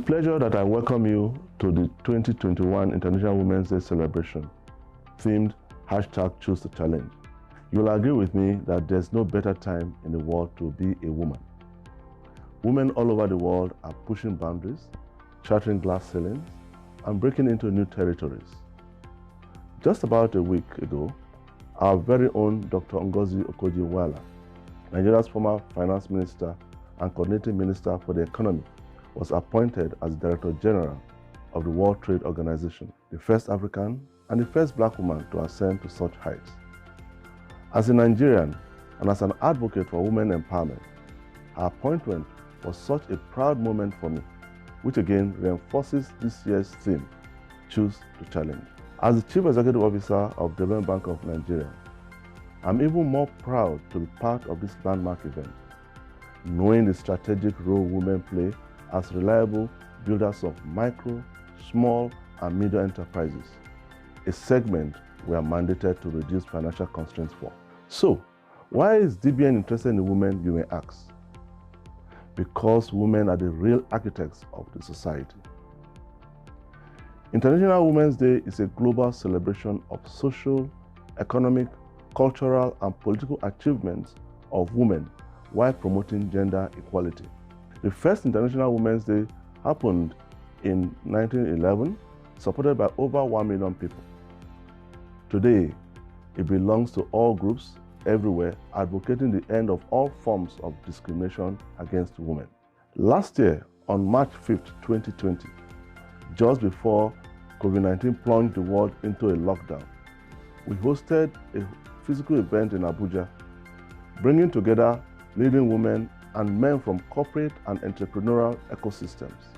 pleasure that I welcome you to the 2021 International Women's Day celebration, themed #Choose to Challenge. You will agree with me that there's no better time in the world to be a woman. Women all over the world are pushing boundaries, shattering glass ceilings, and breaking into new territories. Just about a week ago, our very own Dr. Ngozi Okonjo-Iweala, Nigeria's former finance minister and coordinating minister for the economy, was appointed as Director General of the World Trade Organization, the first African and the first black woman to ascend to such heights. As a Nigerian and as an advocate for women empowerment, her appointment was such a proud moment for me, which again reinforces this year's theme, Choose to Challenge. As the Chief Executive Officer of Development Bank of Nigeria, I'm even more proud to be part of this landmark event, knowing the strategic role women play as reliable builders of micro, small, and medium enterprises, a segment we are mandated to reduce financial constraints for. So, why is DBN interested in women, you may ask? Because women are the real architects of the society. International Women's Day is a global celebration of social, economic, cultural, and political achievements of women while promoting gender equality. The first International Women's Day happened in 1911, supported by over 1 million people. Today, it belongs to all groups everywhere, advocating the end of all forms of discrimination against women. Last year, on March 5th, 2020, just before COVID-19 plunged the world into a lockdown, we hosted a physical event in Abuja, bringing together leading women and men from corporate and entrepreneurial ecosystems.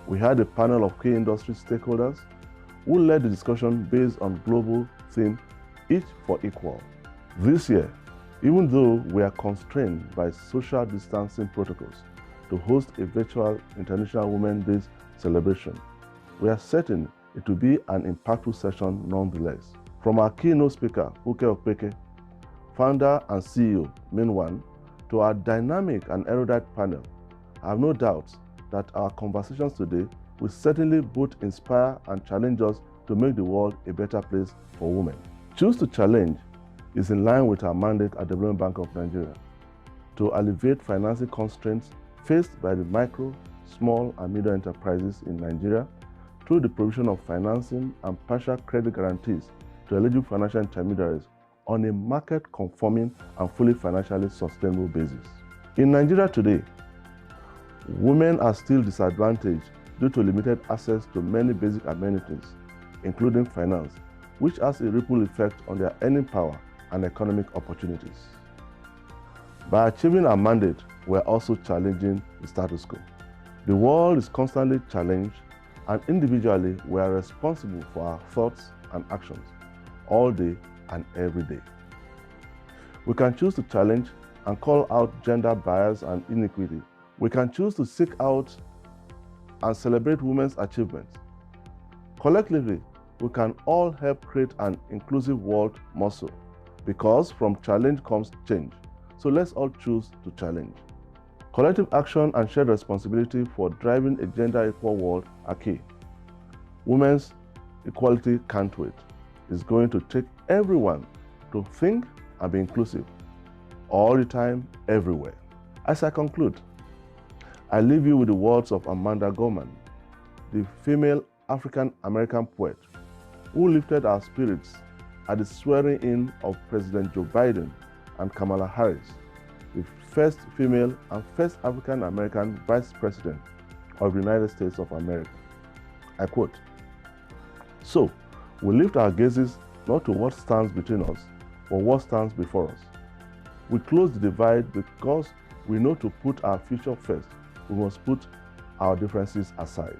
We had a panel of key industry stakeholders who led the discussion based on global theme, Each for Equal. This year, even though we are constrained by social distancing protocols to host a virtual International Women's Day celebration, we are certain it will be an impactful session nonetheless. From our keynote speaker, Funke Okpeke, founder and CEO, Minwan, to our dynamic and erudite panel, I have no doubt that our conversations today will certainly both inspire and challenge us to make the world a better place for women. Choose to Challenge is in line with our mandate at Development Bank of Nigeria to alleviate financing constraints faced by the micro, small, and medium enterprises in Nigeria through the provision of financing and partial credit guarantees to eligible financial intermediaries on a market-conforming and fully financially sustainable basis. In Nigeria today, women are still disadvantaged due to limited access to many basic amenities, including finance, which has a ripple effect on their earning power and economic opportunities. By achieving our mandate, we are also challenging the status quo. The world is constantly challenged, and individually, we are responsible for our thoughts and actions all day and every day. We can choose to challenge and call out gender bias and inequity. We can choose to seek out and celebrate women's achievements. Collectively, we can all help create an inclusive world more so, because from challenge comes change. So let's all choose to challenge. Collective action and shared responsibility for driving a gender equal world are key. Women's equality can't wait. It's going to take everyone to think and be inclusive, all the time, everywhere. As I conclude, I leave you with the words of Amanda Gorman, the female African-American poet, who lifted our spirits at the swearing-in of President Joe Biden and Kamala Harris, the first female and first African-American Vice President of the United States of America. I quote, "So, we lift our gazes not to what stands between us, but what stands before us. We close the divide because we know to put our future first, we must put our differences aside.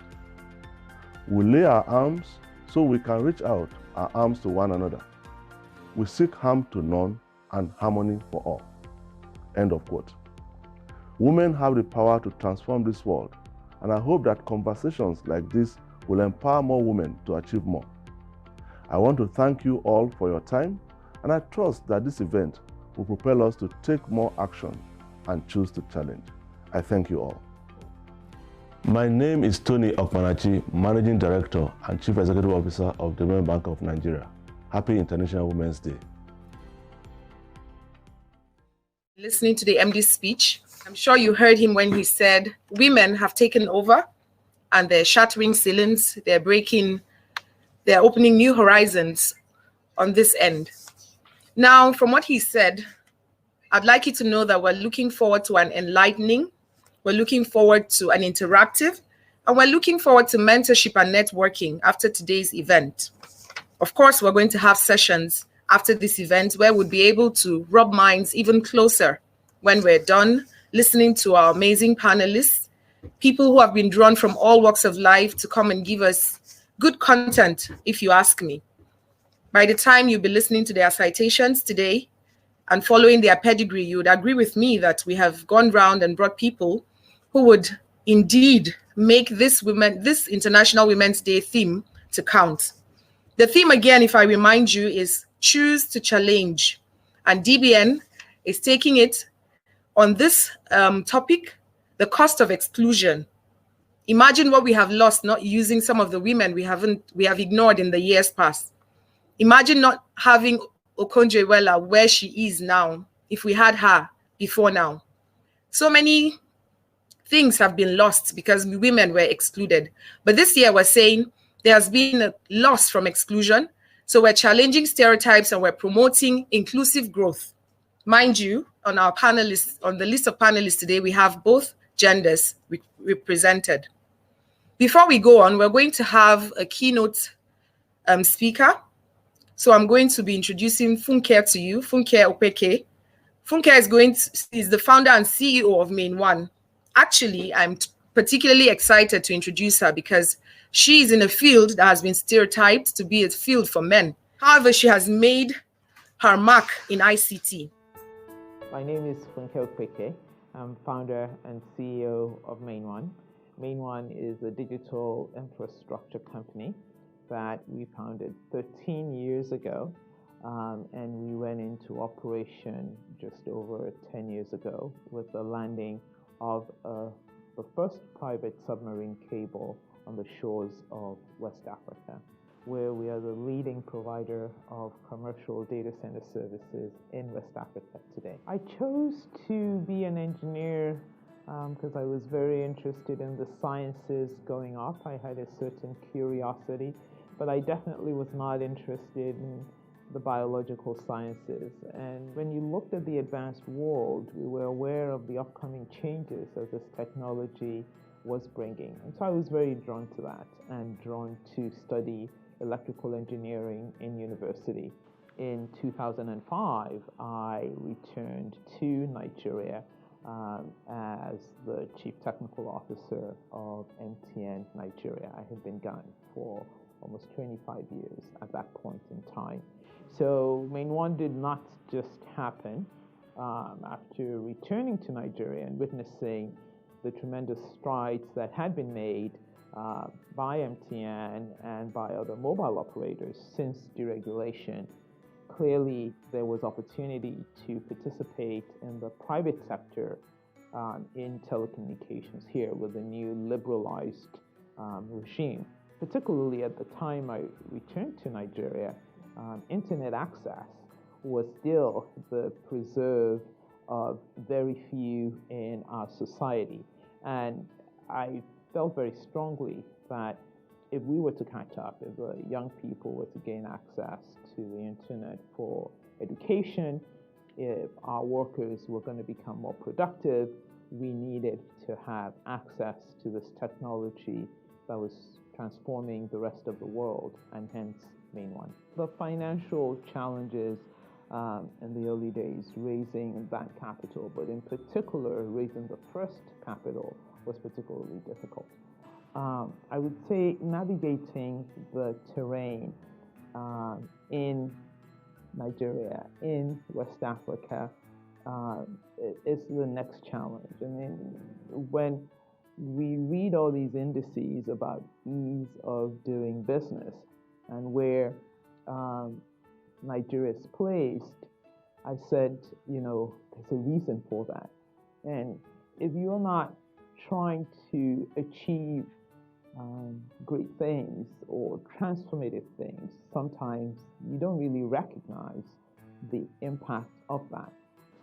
We lay our arms so we can reach out our arms to one another. We seek harm to none and harmony for all." End of quote. Women have the power to transform this world, and I hope that conversations like this will empower more women to achieve more. I want to thank you all for your time, and I trust that this event will propel us to take more action and choose to challenge. I thank you all. My name is Tony Okmanachi, Managing Director and Chief Executive Officer of the Women Bank of Nigeria. Happy International Women's Day. Listening to the MD's speech, I'm sure you heard him when he said women have taken over and they're shattering ceilings, they're opening new horizons on this end. Now, from what he said, I'd like you to know that we're looking forward to an enlightening, we're looking forward to an interactive, and we're looking forward to mentorship and networking after today's event. Of course, we're going to have sessions after this event where we'll be able to rub minds even closer when we're done listening to our amazing panelists, people who have been drawn from all walks of life to come and give us good content, if you ask me. By the time you'll be listening to their citations today and following their pedigree, you would agree with me that we have gone round and brought people who would indeed make this International Women's Day theme to count. The theme, again, if I remind you, is choose to challenge. And DBN is taking it on this topic, the cost of exclusion. Imagine what we have lost not using some of the women we have ignored in the years past. Imagine not having Okonjo-Iweala where she is now if we had her before now. So many things have been lost because women were excluded. But this year we're saying there has been a loss from exclusion. So we're challenging stereotypes and we're promoting inclusive growth. Mind you, on our panelists, on the list of panelists today, we have both genders represented. Before we go on, we're going to have a keynote speaker. So I'm going to be introducing Funke to you, Funke Opeke. Funke is the founder and CEO of Main One. Actually, I'm particularly excited to introduce her because she is in a field that has been stereotyped to be a field for men. However, she has made her mark in ICT. My name is Funke Opeke. I'm founder and CEO of Main One. Main One is a digital infrastructure company that we founded 13 years ago, and we went into operation just over 10 years ago with the landing of the first private submarine cable on the shores of West Africa, where we are the leading provider of commercial data center services in West Africa today. I chose to be an engineer because I was very interested in the sciences going off. I had a certain curiosity, but I definitely was not interested in the biological sciences. And when you looked at the advanced world, we were aware of the upcoming changes that this technology was bringing. And so I was very drawn to that and drawn to study electrical engineering in university. In 2005, I returned to Nigeria as the Chief Technical Officer of MTN Nigeria. I had been gone for almost 25 years at that point in time. So Main One did not just happen. After returning to Nigeria and witnessing the tremendous strides that had been made by MTN and by other mobile operators since deregulation, clearly there was opportunity to participate in the private sector in telecommunications here with the new liberalized regime. Particularly at the time I returned to Nigeria, internet access was still the preserve of very few in our society. And I felt very strongly that if we were to catch up, if the young people were to gain access to the internet for education, if our workers were going to become more productive, we needed to have access to this technology that was transforming the rest of the world, and hence Main One. The financial challenges in the early days, raising that capital, but in particular, raising the first capital was particularly difficult. I would say navigating the terrain in Nigeria, in West Africa, is the next challenge. I mean, when we read all these indices about ease of doing business and where Nigeria is placed, I said, there's a reason for that. And if you're not trying to achieve great things or transformative things, sometimes you don't really recognize the impact of that.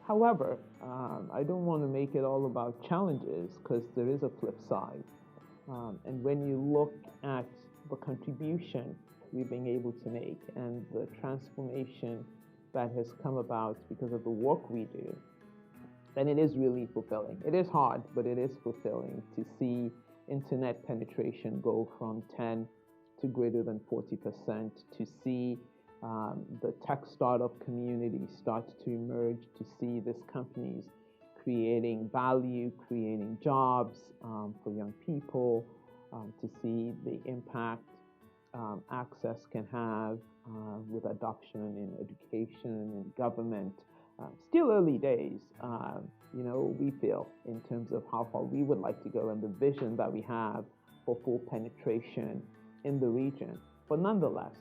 However, I don't want to make it all about challenges, because there is a flip side. And when you look at the contribution we've been able to make and the transformation that has come about because of the work we do, then it is really fulfilling. It is hard, but it is fulfilling to see internet penetration go from 10 to greater than 40%, to see the tech startup community start to emerge, to see these companies creating value, creating jobs for young people, to see the impact access can have with adoption in education and government. Still early days, we feel, in terms of how far we would like to go and the vision that we have for full penetration in the region. But nonetheless,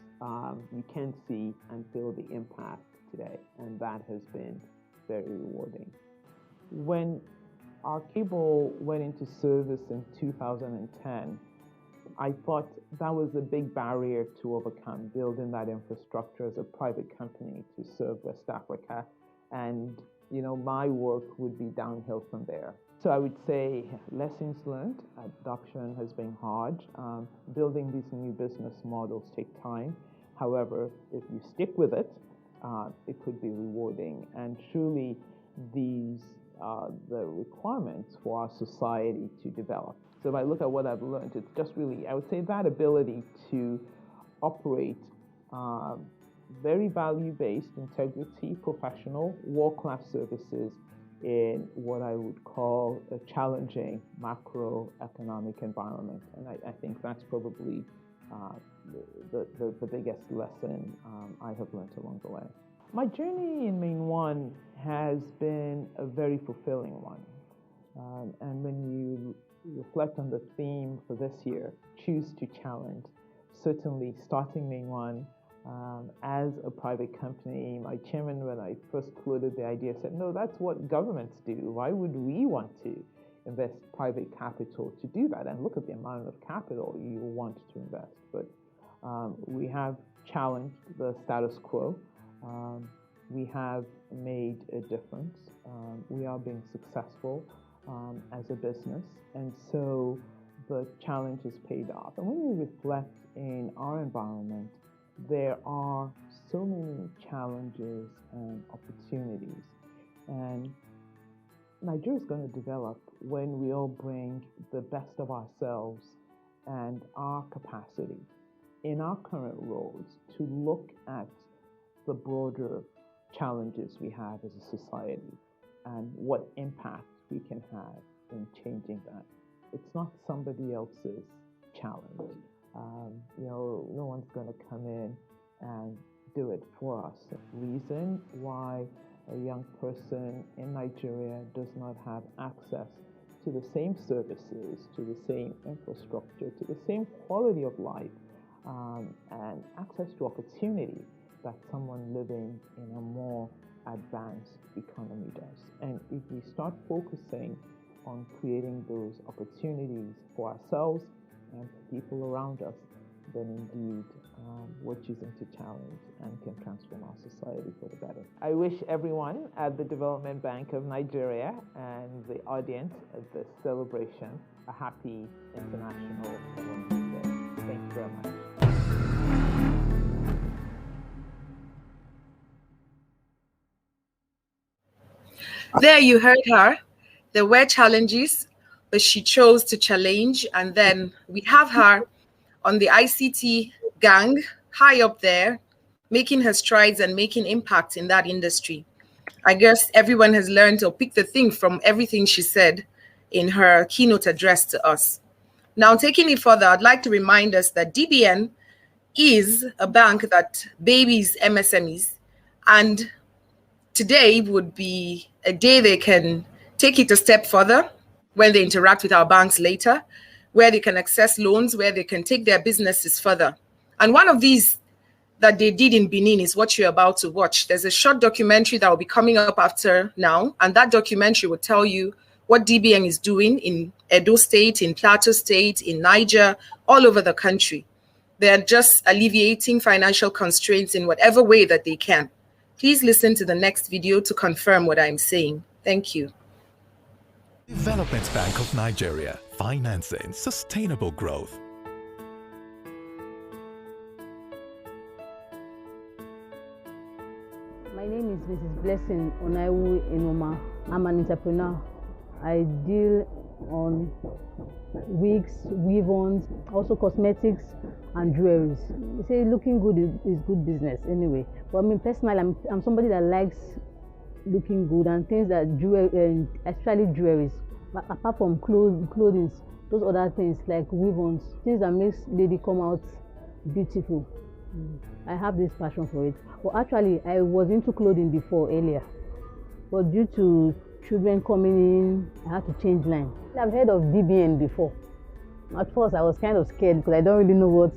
we can see and feel the impact today, and that has been very rewarding. When our cable went into service in 2010, I thought that was a big barrier to overcome, building that infrastructure as a private company to serve West Africa. And, my work would be downhill from there. So I would say lessons learned. Adoption has been hard. Building these new business models take time. However, if you stick with it, it could be rewarding. And truly, these are the requirements for our society to develop. So if I look at what I've learned, it's just really, I would say, that ability to operate very value-based, integrity, professional, world-class services in what I would call a challenging macroeconomic environment. And I think that's probably the biggest lesson I have learned along the way. My journey in MainOne has been a very fulfilling one. And when you reflect on the theme for this year, choose to challenge, certainly starting MainOne as a private company, my chairman, when I first floated the idea, said, no, that's what governments do. Why would we want to invest private capital to do that? And look at the amount of capital you want to invest. But we have challenged the status quo. We have made a difference. We are being successful as a business. And so the challenge has paid off. And when you reflect in our environment, there are so many challenges and opportunities. And Nigeria is going to develop when we all bring the best of ourselves and our capacity in our current roles to look at the broader challenges we have as a society and what impact we can have in changing that. It's not somebody else's challenge. No one's going to come in and do it for us. The reason why a young person in Nigeria does not have access to the same services, to the same infrastructure, to the same quality of life, and access to opportunity that someone living in a more advanced economy does. And if we start focusing on creating those opportunities for ourselves and for people around us, then indeed we're choosing to challenge and can transform our society for the better. I wish everyone at the Development Bank of Nigeria and the audience at this celebration a happy International Women's Day. Thank you very much. There you heard her. There were challenges, but she chose to challenge. And then we have her on the ICT gang, high up there, making her strides and making impact in that industry. I guess everyone has learned or picked the thing from everything she said in her keynote address to us. Now, taking it further, I'd like to remind us that DBN is a bank that babies MSMEs, and today would be a day they can take it a step further when they interact with our banks later, where they can access loans, where they can take their businesses further. And one of these that they did in Benin is what you're about to watch. There's a short documentary that will be coming up after now, and that documentary will tell you what DBN is doing in Edo State, in Plateau State, in Niger, all over the country. They're just alleviating financial constraints in whatever way that they can. Please listen to the next video to confirm what I'm saying. Thank you. Development Bank of Nigeria, financing sustainable growth. My name is Mrs. Blessing Onaiwu Enoma. I'm an entrepreneur. I deal on wigs, weave-ons, also cosmetics and jewelries. They say looking good is good business anyway. But I mean, personally, I'm somebody that likes looking good and things that especially jewelries. But apart from clothing, those other things like weave-ons, things that makes lady come out beautiful. I have this passion for it. But actually, I was into clothing before earlier. But due to children coming in, I had to change line. I've heard of DBN before. At first, I was kind of scared because I don't really know what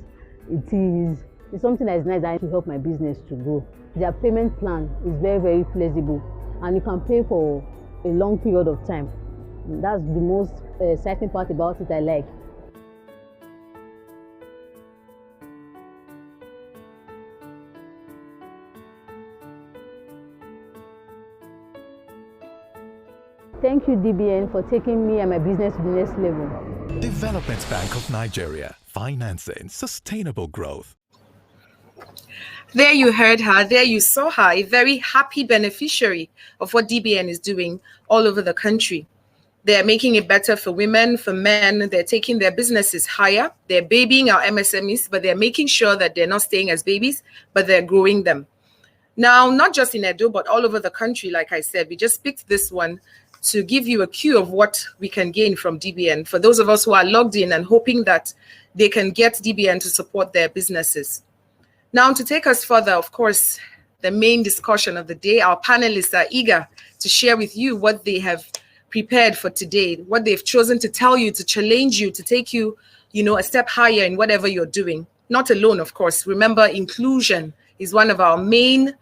it is. It's something that is nice to help my business to grow. Their payment plan is very, very flexible, and you can pay for a long period of time. And that's the most exciting part about it I like. Thank you, DBN, for taking me and my business to the next level. Development Bank of Nigeria, financing sustainable growth. There you heard her, there you saw her, a very happy beneficiary of what DBN is doing all over the country. They're making it better for women, for men. They're taking their businesses higher. They're babying our MSMEs, but they're making sure that they're not staying as babies, but they're growing them. Now, not just in Edo, but all over the country, like I said, we just picked this one to give you a cue of what we can gain from DBN for those of us who are logged in and hoping that they can get DBN to support their businesses. Now, to take us further, of course, the main discussion of the day, our panelists are eager to share with you what they have prepared for today, what they've chosen to tell you, to challenge you, to take you, a step higher in whatever you're doing. Not alone, of course. Remember, inclusion is one of our main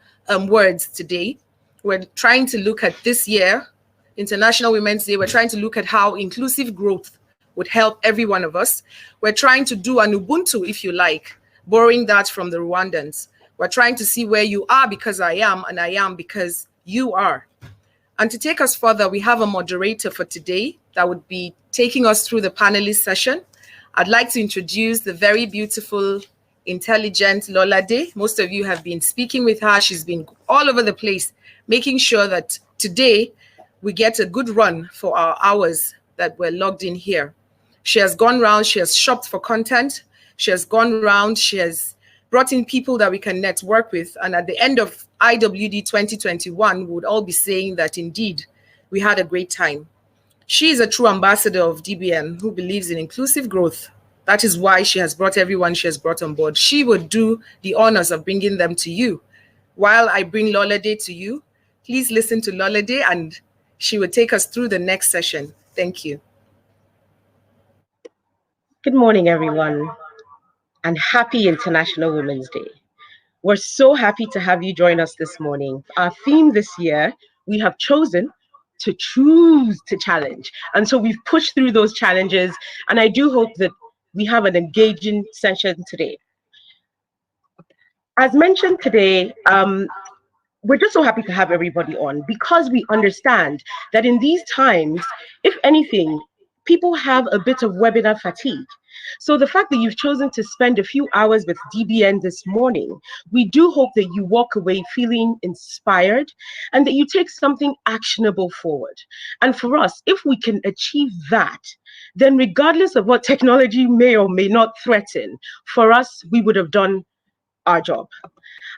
words today. We're trying to look at this year, International Women's Day, we're trying to look at how inclusive growth would help every one of us. We're trying to do an Ubuntu, if you like, borrowing that from the Rwandans. We're trying to see where you are because I am, and I am because you are. And to take us further, we have a moderator for today that would be taking us through the panelist session. I'd like to introduce the very beautiful, intelligent Lolade. Most of you have been speaking with her. She's been all over the place, making sure that today we get a good run for our hours that we're logged in here. She has gone around, she has shopped for content, she has gone around, she has brought in people that we can network with. And at the end of IWD 2021, we would all be saying that indeed, we had a great time. She is a true ambassador of DBN who believes in inclusive growth. That is why she has brought everyone she has brought on board. She would do the honors of bringing them to you. While I bring Lolade to you, please listen to Lolade and she would take us through the next session. Thank you. Good morning, everyone, and happy International Women's Day. We're so happy to have you join us this morning. Our theme this year, we have chosen to choose to challenge. And so we've pushed through those challenges, and I do hope that we have an engaging session today. As mentioned today, we're just so happy to have everybody on because we understand that in these times, if anything, people have a bit of webinar fatigue. So the fact that you've chosen to spend a few hours with DBN this morning, we do hope that you walk away feeling inspired and that you take something actionable forward. And for us, if we can achieve that, then regardless of what technology may or may not threaten, for us, we would have done our job.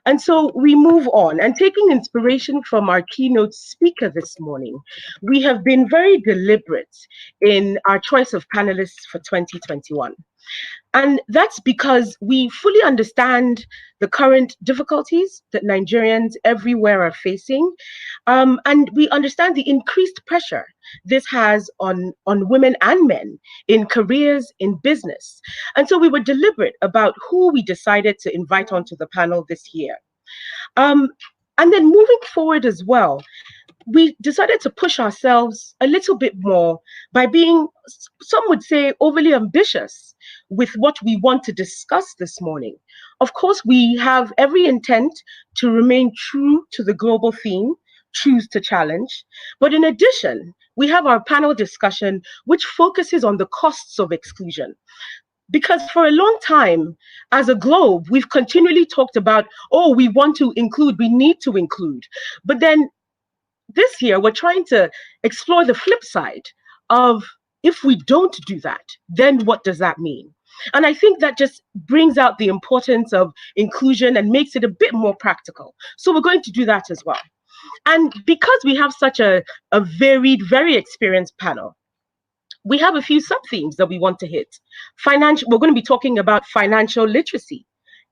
And so we move on, and taking inspiration from our keynote speaker this morning, we have been very deliberate in our choice of panelists for 2021. And that's because we fully understand the current difficulties that Nigerians everywhere are facing. And we understand the increased pressure this has on women and men in careers, in business. And so we were deliberate about who we decided to invite onto the panel this year. And then moving forward as well, we decided to push ourselves a little bit more by being, some would say, overly ambitious with what we want to discuss this morning. Of course, we have every intent to remain true to the global theme, choose to challenge. But in addition, we have our panel discussion, which focuses on the costs of exclusion. Because for a long time, as a globe, we've continually talked about, oh, we want to include, we need to include. But then this year, we're trying to explore the flip side of, if we don't do that, then what does that mean? And I think that just brings out the importance of inclusion and makes it a bit more practical. So we're going to do that as well. And because we have such a varied, very experienced panel, we have a few sub-themes that we want to hit. We're going to be talking about financial literacy,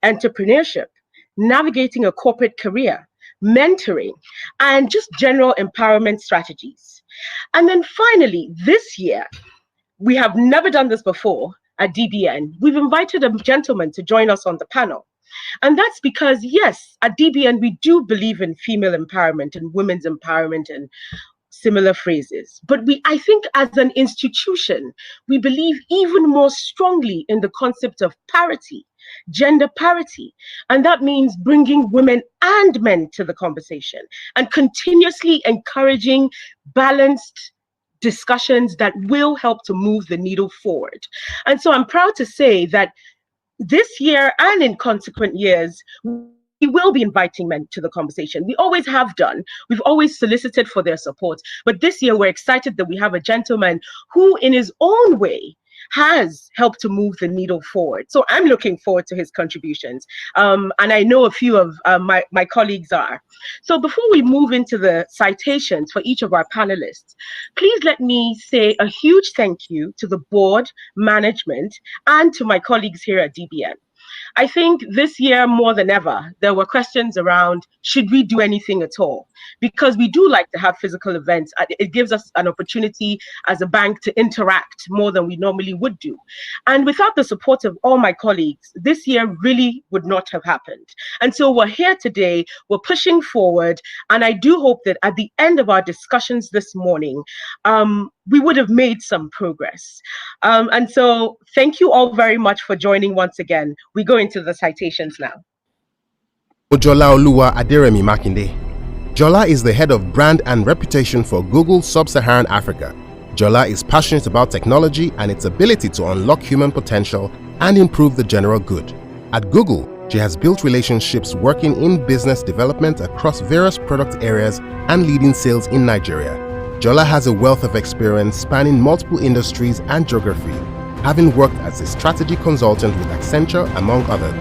entrepreneurship, navigating a corporate career, mentoring, and just general empowerment strategies. And then finally, this year, we have never done this before at DBN. We've invited a gentleman to join us on the panel. And that's because, yes, at DBN, we do believe in female empowerment and women's empowerment and similar phrases. But I think as an institution, we believe even more strongly in the concept of parity, gender parity. And that means bringing women and men to the conversation and continuously encouraging balanced discussions that will help to move the needle forward. And so I'm proud to say that this year and in consequent years, we will be inviting men to the conversation. We always have done. We've always solicited for their support. But this year, we're excited that we have a gentleman who, in his own way, has helped to move the needle forward. So I'm looking forward to his contributions. And I know a few of my colleagues are. So before we move into the citations for each of our panelists, please let me say a huge thank you to the board, management, and to my colleagues here at DBN. I think this year more than ever, there were questions around, should we do anything at all? Because we do like to have physical events. It gives us an opportunity as a bank to interact more than we normally would do. And without the support of all my colleagues, this year really would not have happened. And so we're here today, we're pushing forward, and I do hope that at the end of our discussions this morning, we would have made some progress. And so thank you all very much for joining once again. We go into the citations now. Mojolaoluwa Aderemi Makinde. Jola is the head of brand and reputation for Google Sub-Saharan Africa. Jola is passionate about technology and its ability to unlock human potential and improve the general good. At Google, she has built relationships working in business development across various product areas and leading sales in Nigeria. Jola has a wealth of experience spanning multiple industries and geography, having worked as a strategy consultant with Accenture, among others.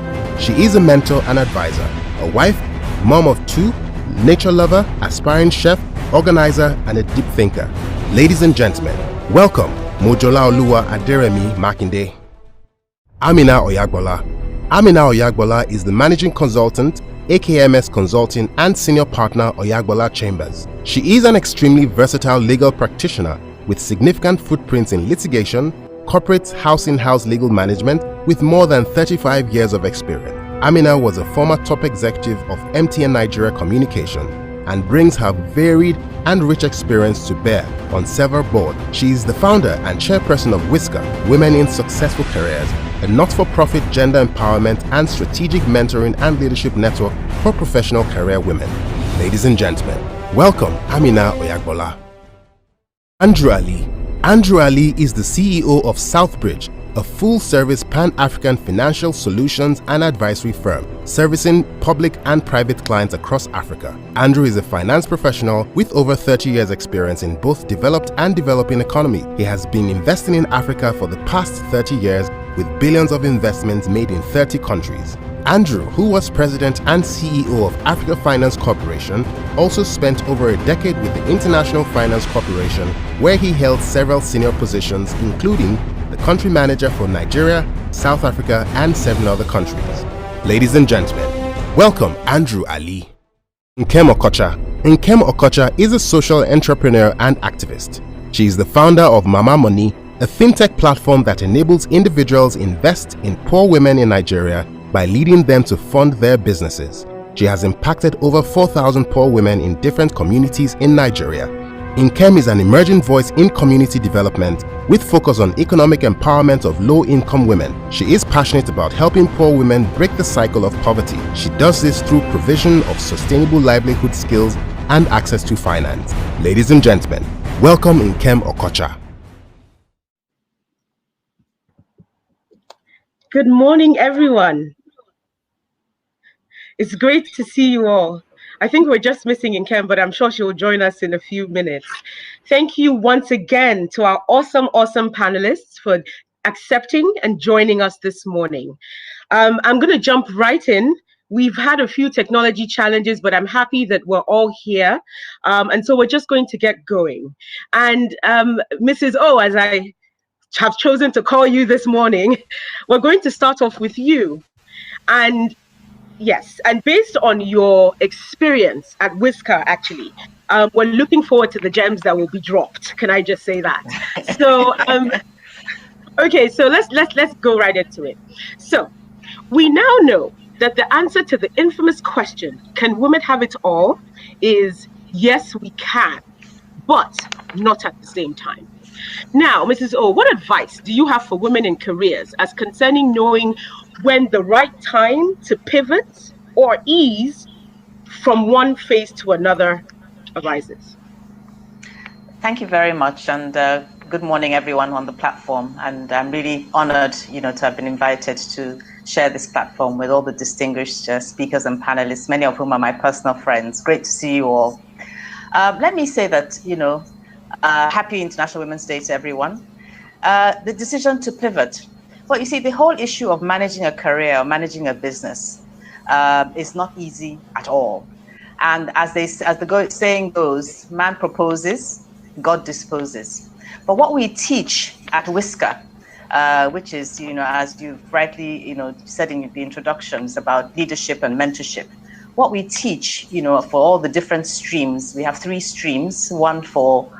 She is a mentor and advisor, a wife, mom of 2, nature lover, aspiring chef, organizer, and a deep thinker. Ladies and gentlemen, welcome Mojolaoluwa Aderemi Makinde. Amina Oyagbola. Amina Oyagbola is the managing consultant, AKMS Consulting, and senior partner, Oyagbola Chambers. She is an extremely versatile legal practitioner with significant footprints in litigation, corporate house-in-house legal management with more than 35 years of experience. Amina was a former top executive of MTN Nigeria Communication and brings her varied and rich experience to bear on several boards. She is the founder and chairperson of Whisker, Women in Successful Careers, a not-for-profit gender empowerment and strategic mentoring and leadership network for professional career women. Ladies and gentlemen, welcome Amina Oyagbola. Andrew Ali. Andrew Ali is the CEO of Southbridge, a full-service pan-African financial solutions and advisory firm servicing public and private clients across Africa. Andrew is a finance professional with over 30 years experience in both developed and developing economy. He has been investing in Africa for the past 30 years with billions of investments made in 30 countries. Andrew, who was president and CEO of Africa Finance Corporation, also spent over a decade with the International Finance Corporation, where he held several senior positions, including the country manager for Nigeria, South Africa, and 7 other countries. Ladies and gentlemen, welcome Andrew Ali. Nkem Okocha. Nkem Okocha is a social entrepreneur and activist. She is the founder of Mama Money, a fintech platform that enables individuals invest in poor women in Nigeria by leading them to fund their businesses. She has impacted over 4,000 poor women in different communities in Nigeria. Nkem is an emerging voice in community development with focus on economic empowerment of low-income women. She is passionate about helping poor women break the cycle of poverty. She does this through provision of sustainable livelihood skills and access to finance. Ladies and gentlemen, welcome Nkem Okocha. Good morning, everyone. It's great to see you all. I think we're just missing Nkem, but I'm sure she will join us in a few minutes. Thank you once again to our awesome panelists for accepting and joining us this morning. I'm going to jump right in. We've had a few technology challenges, but I'm happy that we're all here. And so we're just going to get going. And Mrs. O, as I have chosen to call you this morning, we're going to start off with you. And yes, and based on your experience at Whisker, actually, we're looking forward to the gems that will be dropped. Can I just say that? So, okay, so let's go right into it. So, we now know that the answer to the infamous question, "Can women have it all?" is yes, we can, but not at the same time. Now, Mrs. O, what advice do you have for women in careers as concerning knowing when the right time to pivot or ease from one phase to another arises? Thank you very much, and good morning, everyone on the platform. And I'm really honored, to have been invited to share this platform with all the distinguished speakers and panelists, many of whom are my personal friends. Great to see you all. Let me say that, happy International Women's Day to everyone. The decision to pivot. Well, you see, the whole issue of managing a career or managing a business is not easy at all. And as the saying goes, man proposes, God disposes. But what we teach at Whisker, which is, as you've rightly, said in the introductions about leadership and mentorship, what we teach, for all the different streams, we have 3 streams, one for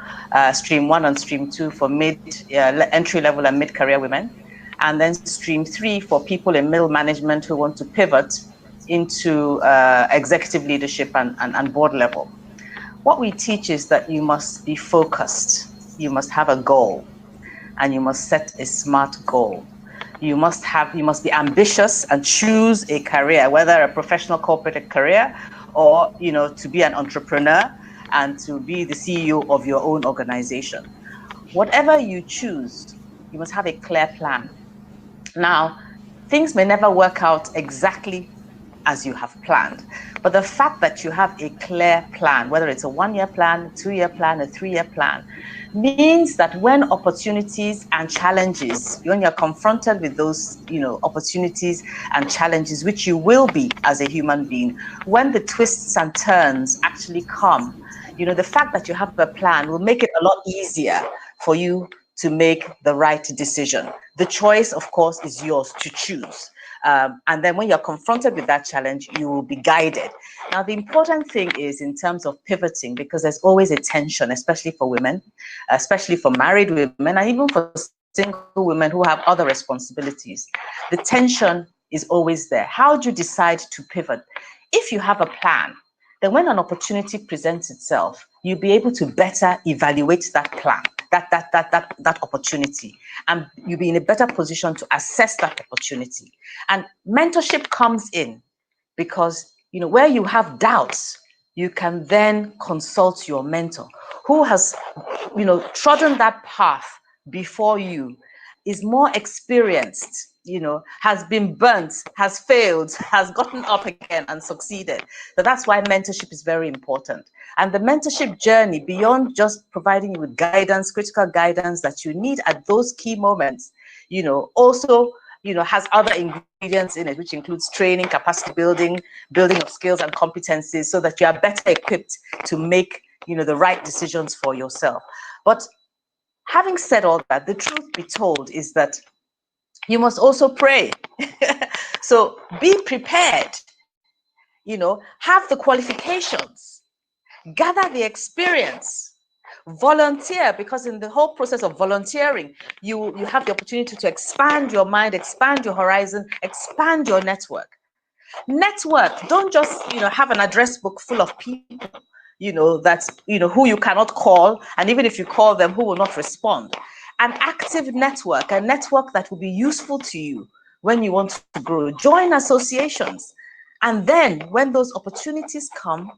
stream 1 and stream 2 for entry level and mid-career women, and then stream 3 for people in middle management who want to pivot into executive leadership and board level. What we teach is that you must be focused, you must have a goal, and you must set a smart goal. You must be ambitious and choose a career, whether a professional corporate career or, to be an entrepreneur and to be the CEO of your own organization. Whatever you choose, you must have a clear plan. Now, things may never work out exactly as you have planned, but the fact that you have a clear plan, whether it's a 1-year plan, a 2-year plan, a 3-year plan, means that when opportunities and challenges, when you're confronted with those, opportunities and challenges, which you will be as a human being, when the twists and turns actually come, the fact that you have a plan will make it a lot easier for you to make the right decision. The choice, of course, is yours to choose. And then when you're confronted with that challenge, you will be guided. Now, the important thing is in terms of pivoting, because there's always a tension, especially for women, especially for married women, and even for single women who have other responsibilities. The tension is always there. How do you decide to pivot? If you have a plan, then when an opportunity presents itself, you'll be able to better evaluate that plan, that opportunity, and you'll be in a better position to assess that opportunity. And mentorship comes in because, where you have doubts, you can then consult your mentor who has, trodden that path before you, is more experienced, has been burnt, has failed, has gotten up again and succeeded. So that's why mentorship is very important. And the mentorship journey, beyond just providing you with guidance, critical guidance that you need at those key moments, also, has other ingredients in it, which includes training, capacity building of skills and competencies, so that you are better equipped to make, the right decisions for yourself. But having said all that, the truth be told is that you must also pray. So be prepared, have the qualifications, gather the experience, volunteer, because in the whole process of volunteering, you have the opportunity to expand your mind, expand your horizon, expand your network. Network. Don't just, have an address book full of people, that's, who you cannot call. And even if you call them, who will not respond. An active network, a network that will be useful to you when you want to grow. Join associations. And then when those opportunities come,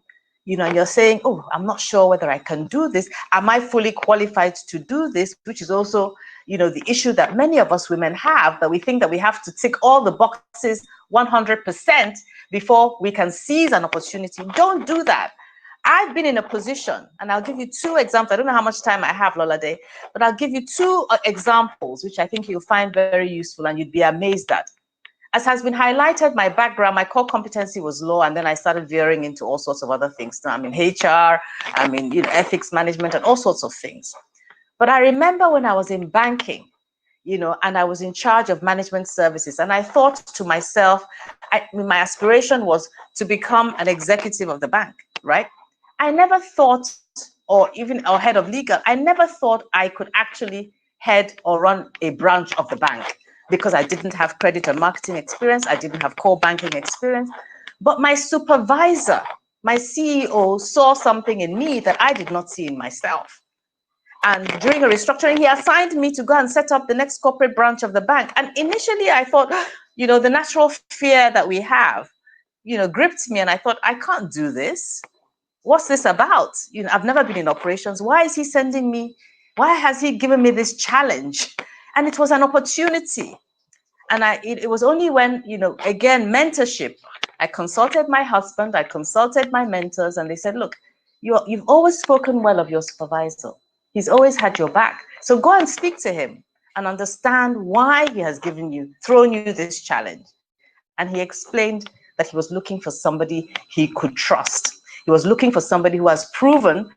and you're saying, oh, I'm not sure whether I can do this. Am I fully qualified to do this? Which is also, the issue that many of us women have, that we think that we have to tick all the boxes 100% before we can seize an opportunity. Don't do that. I've been in a position, and I'll give you 2 examples. I don't know how much time I have, Lolade, but I'll give you 2 examples, which I think you'll find very useful and you'd be amazed at. As has been highlighted, my background, my core competency was law, and then I started veering into all sorts of other things. Now I'm in HR, I'm in ethics management and all sorts of things. But I remember when I was in banking, and I was in charge of management services, and I thought to myself, my aspiration was to become an executive of the bank, right? I never thought, or head of legal, I never thought I could actually head or run a branch of the bank, because I didn't have credit and marketing experience. I didn't have core banking experience. But my supervisor, my CEO, saw something in me that I did not see in myself. And during a restructuring, he assigned me to go and set up the next corporate branch of the bank. And initially I thought, the natural fear that we have, gripped me. And I thought, I can't do this. What's this about? I've never been in operations. Why is he sending me? Why has he given me this challenge? And it was an opportunity. And it was only when, again, mentorship, I consulted my husband, I consulted my mentors, and they said, look, you've always spoken well of your supervisor. He's always had your back. So go and speak to him and understand why he has thrown you this challenge. And he explained that he was looking for somebody he could trust. He was looking for somebody who has proven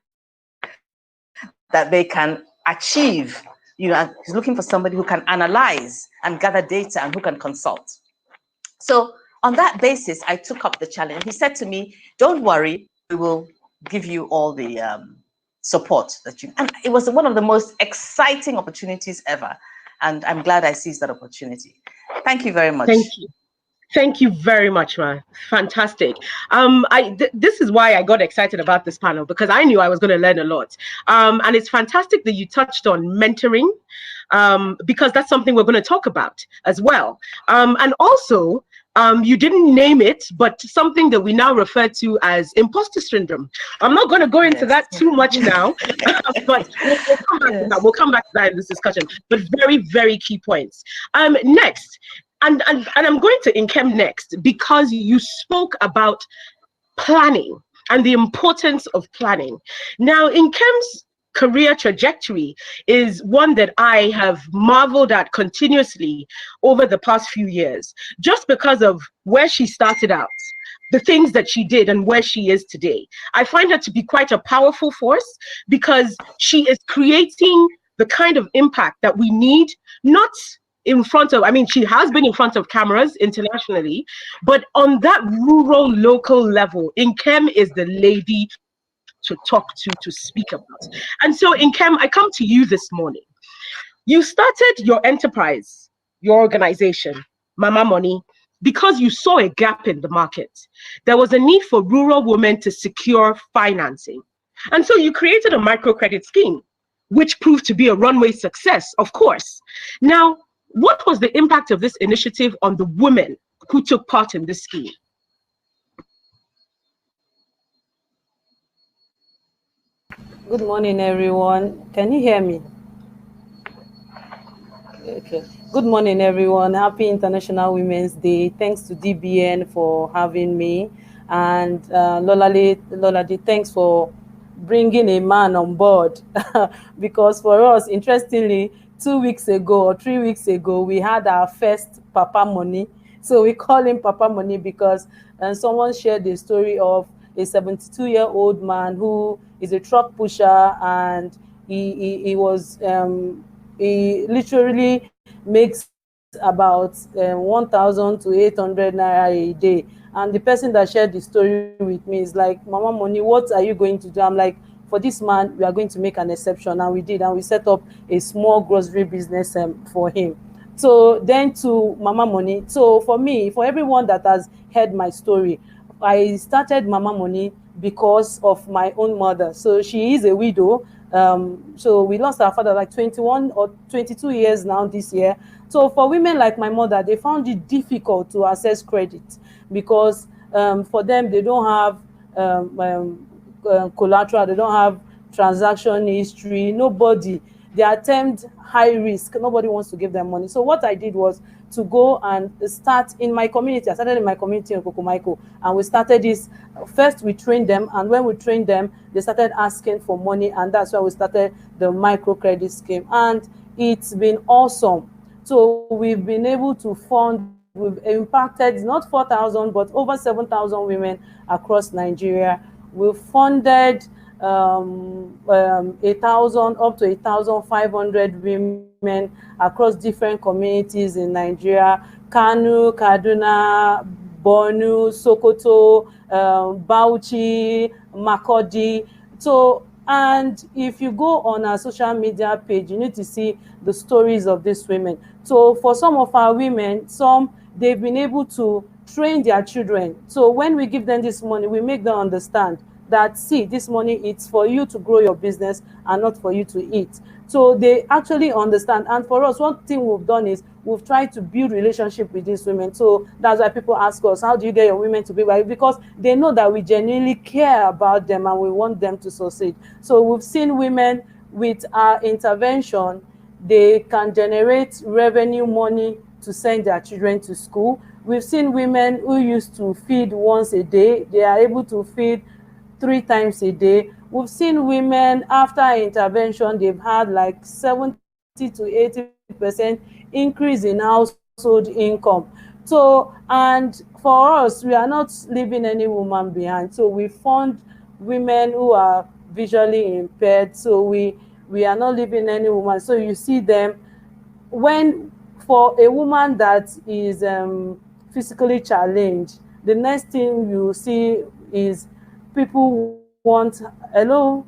that they can achieve. He's looking for somebody who can analyze and gather data and who can consult. So on that basis, I took up the challenge. He said to me, don't worry, we will give you all the support that you, and it was one of the most exciting opportunities ever. And I'm glad I seized that opportunity. Thank you very much. Thank you. Thank you very much, Ma. Fantastic. This is why I got excited about this panel, because I knew I was going to learn a lot. And it's fantastic that you touched on mentoring, because that's something we're going to talk about as well. And also, you didn't name it, but something that we now refer to as imposter syndrome. I'm not going to go into that too much now, but we'll come back to that in this discussion. But very, very key points. Next. And I'm going to Nkem next, because you spoke about planning and the importance of planning. Now, Nkem's career trajectory is one that I have marveled at continuously over the past few years, just because of where she started out, the things that she did, and where she is today. I find her to be quite a powerful force, because she is creating the kind of impact that we need, not in front of, she has been in front of cameras internationally, but on that rural, local level, Nkem is the lady to talk to speak about. And so, Nkem, I come to you this morning. You started your enterprise, your organization, Mama Money, because you saw a gap in the market. There was a need for rural women to secure financing. And so you created a microcredit scheme, which proved to be a runway success, of course. Now, what was the impact of this initiative on the women who took part in this scheme? Good morning, everyone. Can you hear me? Okay. Good morning, everyone. Happy International Women's Day. Thanks to DBN for having me. And Lolade, thanks for bringing a man on board. Because for us, interestingly, 2 weeks ago or 3 weeks ago, we had our first Papa Money. So we call him Papa Money because someone shared the story of a 72-year-old man who is a truck pusher, and he literally makes about 1,000 to 800 naira a day. And the person that shared the story with me is like, Mama Money, what are you going to do? I'm like, for this man, we are going to make an exception. And we did, and we set up a small grocery business for him. So then to Mama Money. So for me, for everyone that has heard my story. I started Mama Money because of my own mother. So she is a widow. So we lost our father like 21 or 22 years now this year. So for women like my mother, they found it difficult to access credit because for them, they don't have collateral, they don't have transaction history, nobody. They attempt high risk, nobody wants to give them money. So what I did was to go and start in my community. I started in my community in Kokomaiko, and we started this. First we trained them, and when we trained them, they started asking for money, and that's why we started the microcredit scheme, and it's been awesome. So we've been able to fund, we've impacted not 4,000 but over 7,000 women across Nigeria. We've funded 1,000 up to 1,500 women across different communities in Nigeria: Kano, Kaduna, Borno, Sokoto, Bauchi, Makurdi. So, and if you go on our social media page, you need to see the stories of these women. So for some of our women, they've been able to train their children. So when we give them this money, we make them understand that, see, this money, it's for you to grow your business and not for you to eat. So they actually understand. And for us, one thing we've done is we've tried to build relationship with these women. So that's why people ask us, how do you get your women to be right? Because they know that we genuinely care about them and we want them to succeed. So we've seen women with our intervention, they can generate revenue money to send their children to school. We've seen women who used to feed once a day, they are able to feed 3 times a day. We've seen women after intervention, they've had like 70 to 80% increase in household income. So, and for us, we are not leaving any woman behind. So we fund women who are visually impaired. So we are not leaving any woman. So you see them, when for a woman that is physically challenged, the next thing you see is people want, hello?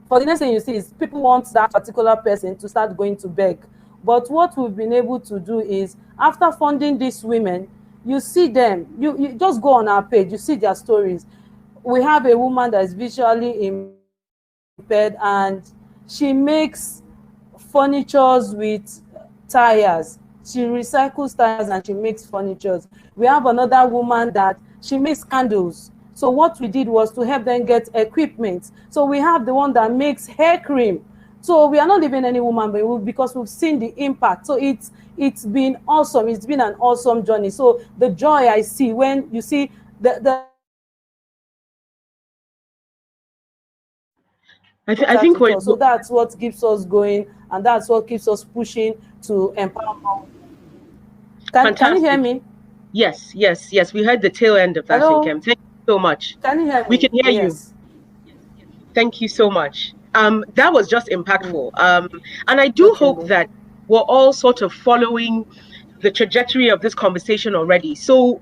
For the next thing you see is people want that particular person to start going to beg. But what we've been able to do is, after funding these women, you see them, you just go on our page, you see their stories. We have a woman that is visually impaired and she makes furnitures with tires. She recycles tires and she makes furnitures. We have another woman that she makes candles. So what we did was to help them get equipment. So we have the one that makes hair cream. So we are not leaving any woman because we've seen the impact. So it's been awesome. It's been an awesome journey. So the joy I see when you see I think so that's what keeps us going, and that's what keeps us pushing to empower more. Can you hear me? Yes. We heard the tail end of that. Hello? Thank you so much. Can you hear me? We can hear yes. you. Thank you so much. That was just impactful. And I do hope that we're all sort of following the trajectory of this conversation already. So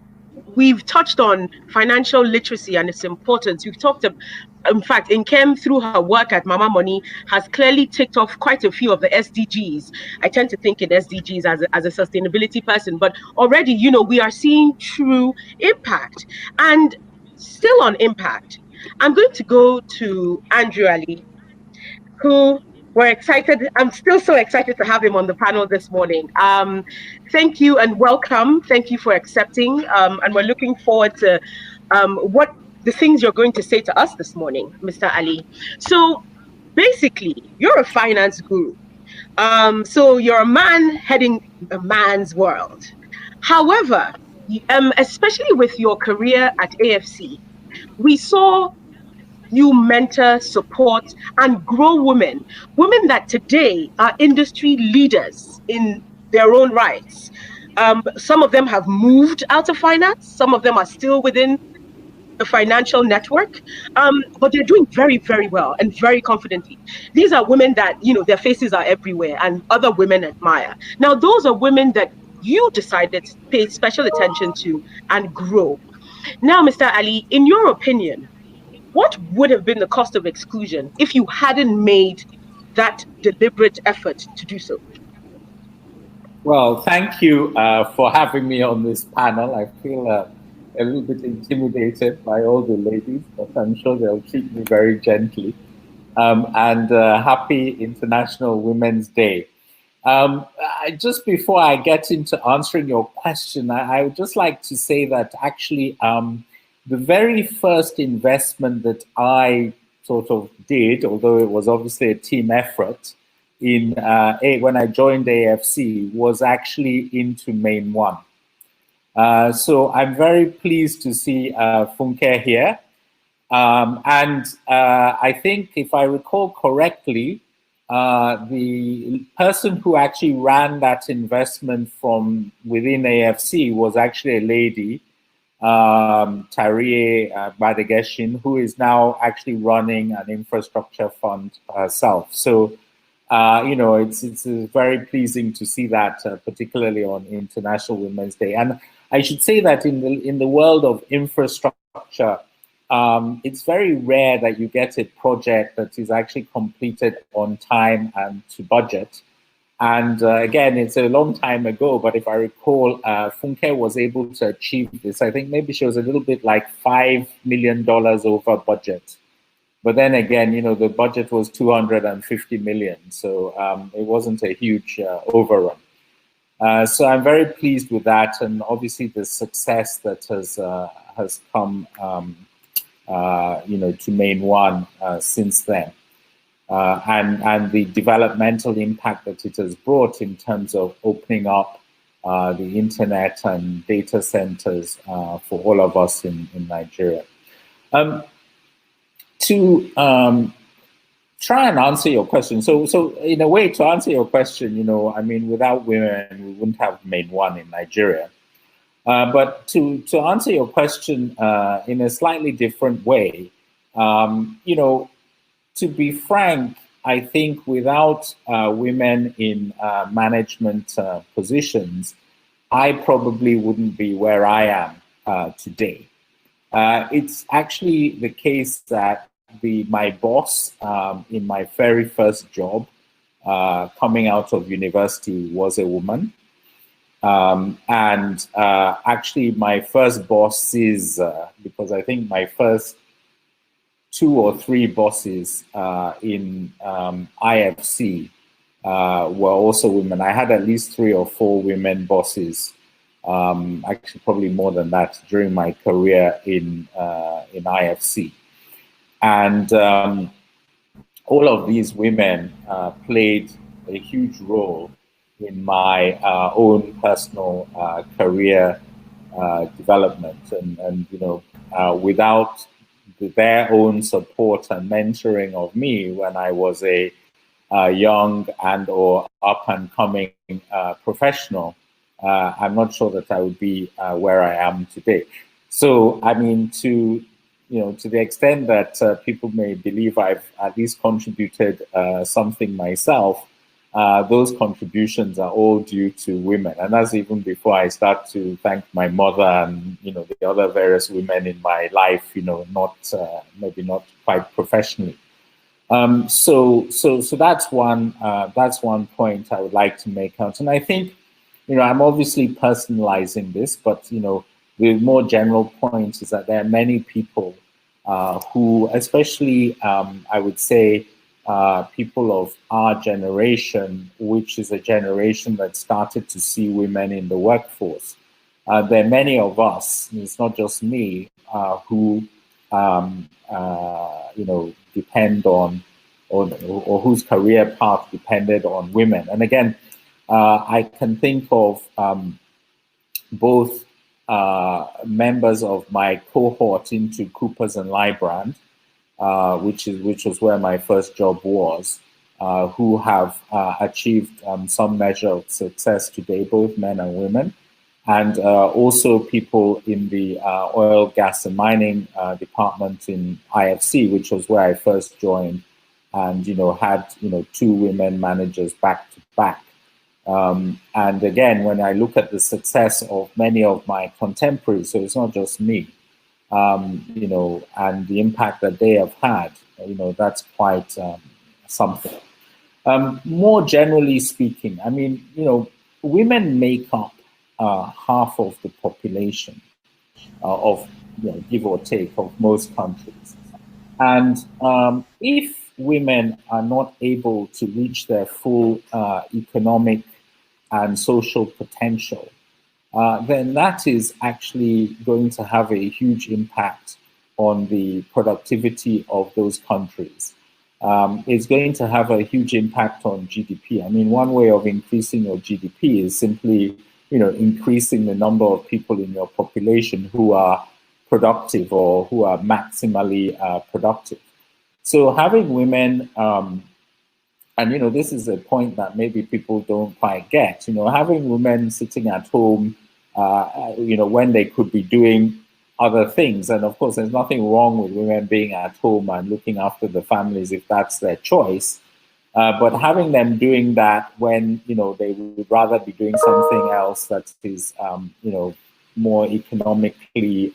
we've touched on financial literacy and its importance. We've talked about, in fact, Nkem, through her work at Mama Money, has clearly ticked off quite a few of the SDGs. I tend to think in SDGs as a sustainability person, but already, you know, we are seeing true impact. And still on impact, I'm going to go to Andrew Ali, who we're excited. I'm still so excited to have him on the panel this morning. Thank you and welcome. Thank you for accepting. And we're looking forward to what the things you're going to say to us this morning, Mr. Ali. So basically, you're a finance guru. So you're a man heading a man's world. However, especially with your career at AFC, we saw you mentor, support, and grow women that today are industry leaders in their own rights. Some of them have moved out of finance, some of them are still within the financial network, but they're doing very, very well and very confidently. These are women that, you know, their faces are everywhere and other women admire. Now, those are women that you decided to pay special attention to and grow. Now, Mr. Ali, in your opinion, what would have been the cost of exclusion if you hadn't made that deliberate effort to do so? Well, thank you for having me on this panel. I feel a little bit intimidated by all the ladies, but I'm sure they'll treat me very gently. And happy International Women's Day. Just before I get into answering your question, I would just like to say that actually the very first investment that I sort of did, although it was obviously a team effort, in when I joined AFC, was actually into Main One. So I'm very pleased to see Funke here. And I think, if I recall correctly, the person who actually ran that investment from within AFC was actually a lady, Tarie Badegeshin, who is now actually running an infrastructure fund herself. So, it's very pleasing to see that, particularly on International Women's Day. And I should say that in the world of infrastructure, it's very rare that you get a project that is actually completed on time and to budget. And again, it's a long time ago, but if I recall, Funke was able to achieve this. I think maybe she was a little bit like $5 million over budget. But then again, the budget was 250 million. So it wasn't a huge overrun. So I'm very pleased with that. And obviously the success that has come to Main One since then, and the developmental impact that it has brought in terms of opening up the internet and data centers for all of us in Nigeria. To try and answer your question, so in a way, to answer your question, without women, we wouldn't have Main One in Nigeria. But to answer your question in a slightly different way, to be frank, I think without women in management positions, I probably wouldn't be where I am today. It's actually the case that my boss in my very first job coming out of university was a woman. And actually my first bosses, because I think my first 2 or 3 bosses in IFC were also women. I had at least 3 or 4 women bosses, actually probably more than that, during my career in IFC. And all of these women played a huge role in my own personal career development, and without their own support and mentoring of me when I was a young and or up and coming professional, I'm not sure that I would be where I am today. So, to the extent that people may believe I've at least contributed something myself, those contributions are all due to women. And that's even before I start to thank my mother and, the other various women in my life, maybe not quite professionally. So that's one point I would like to make out. And I think, I'm obviously personalizing this, but, the more general point is that there are many people who, especially, I would say, people of our generation, which is a generation that started to see women in the workforce. There are many of us, and it's not just me, who depend on, or whose career path depended on women. And again, I can think of both members of my cohort into Coopers and Lybrand, which was where my first job was, who have achieved some measure of success today, both men and women, and also people in the oil, gas and mining department in IFC, which was where I first joined, and had 2 women managers back to back. And again, when I look at the success of many of my contemporaries, so it's not just me, and the impact that they have had, that's quite something. More generally speaking, women make up half of the population of, give or take, of most countries. And if women are not able to reach their full economic and social potential, then that is actually going to have a huge impact on the productivity of those countries. It's going to have a huge impact on GDP. I mean, one way of increasing your GDP is simply, increasing the number of people in your population who are productive or who are maximally productive. So having women, and this is a point that maybe people don't quite get, having women sitting at home, when they could be doing other things. And of course, there's nothing wrong with women being at home and looking after the families if that's their choice. But having them doing that when, they would rather be doing something else that is, more economically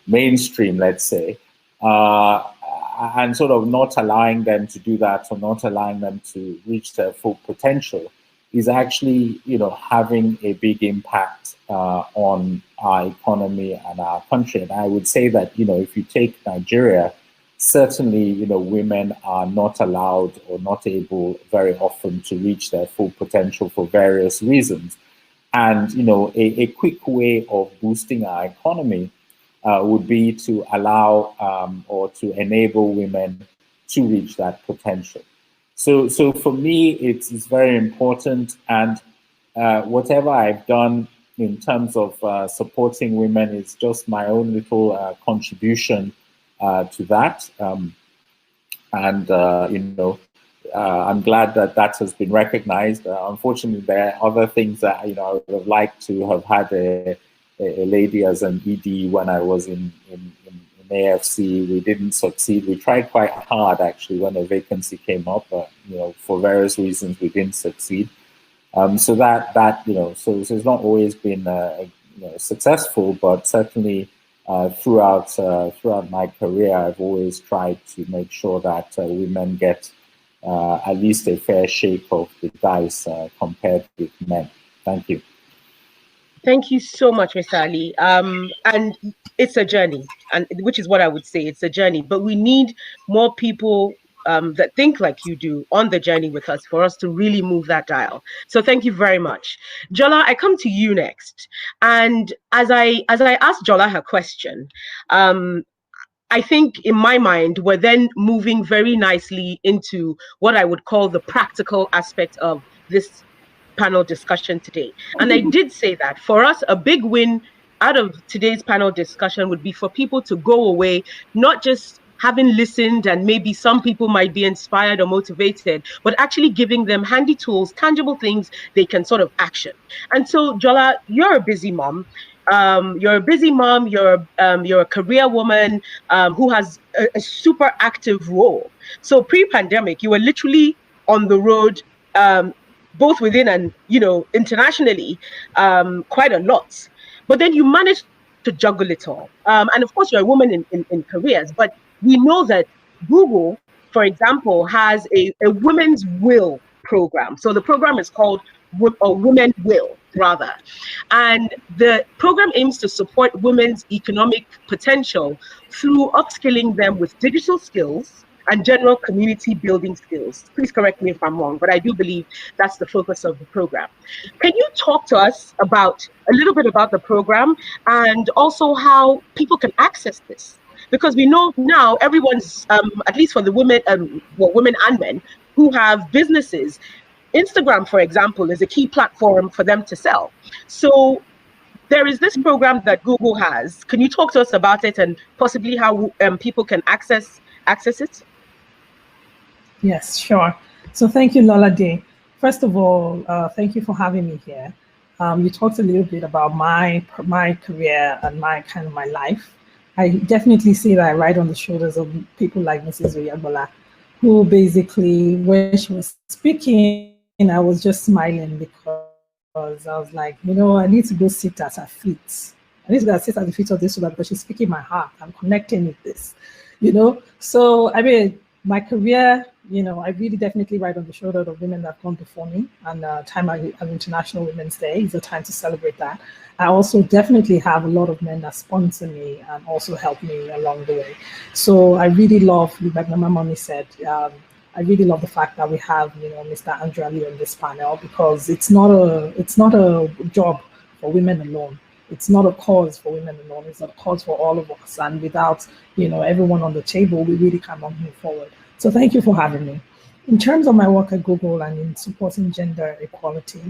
mainstream, let's say, and sort of not allowing them to do that or not allowing them to reach their full potential is actually, having a big impact on our economy and our country. And I would say that, if you take Nigeria, certainly, women are not allowed or not able very often to reach their full potential for various reasons. And, a quick way of boosting our economy would be to allow or to enable women to reach that potential. So for me, it's very important. And whatever I've done in terms of supporting women is just my own little contribution to that. I'm glad that that has been recognized. Unfortunately, there are other things that, I would have liked to have had a lady as an ED when I was in AFC. We didn't succeed. We tried quite hard, actually, when a vacancy came up, but, for various reasons, we didn't succeed. So it's not always been successful, but certainly throughout my career, I've always tried to make sure that women get at least a fair shake of the dice compared with men. Thank you. Thank you so much, Mr. Ali. And it's a journey, and which is what I would say. It's a journey, but we need more people that think like you do on the journey with us for us to really move that dial. So thank you very much. Jola, I come to you next. And as I asked Jola her question, I think in my mind, we're then moving very nicely into what I would call the practical aspect of this panel discussion today. And I did say that for us, a big win out of today's panel discussion would be for people to go away, not just having listened, and maybe some people might be inspired or motivated, but actually giving them handy tools, tangible things they can sort of action. And so, Jola, you're a busy mom. You're a career woman who has a super active role. So pre-pandemic, you were literally on the road, both within and internationally, quite a lot. But then you managed to juggle it all. And of course, you're a woman in careers, but we know that Google, for example, has a Women's Will program. So the program is called Women Will, rather. And the program aims to support women's economic potential through upskilling them with digital skills and general community building skills. Please correct me if I'm wrong, but I do believe that's the focus of the program. Can you talk to us a little bit about the program and also how people can access this? Because we know now everyone's, at least for the women, women and men who have businesses, Instagram, for example, is a key platform for them to sell. So there is this program that Google has. Can you talk to us about it and possibly how people can access it? Yes, sure. So thank you, Lola Day. First of all, thank you for having me here. You talked a little bit about my career and my life. I definitely see that I ride on the shoulders of people like Mrs. Oyagbola, who basically, when she was speaking, I was just smiling because I was like, I need to go sit at her feet. I need to go sit at the feet of this woman because she's speaking my heart. I'm connecting with this, So, I mean, My career, I really definitely ride on the shoulder of women that have gone before me, and time of International Women's Day is a time to celebrate that. I also definitely have a lot of men that sponsor me and also help me along the way. So I really love, like my mommy said, I really love the fact that we have, Mr. Andrew Ali on this panel, because it's not a job for women alone. It's not a cause for women alone. It's a cause for all of us. And without, everyone on the table, we really cannot move forward. So thank you for having me. In terms of my work at Google and in supporting gender equality,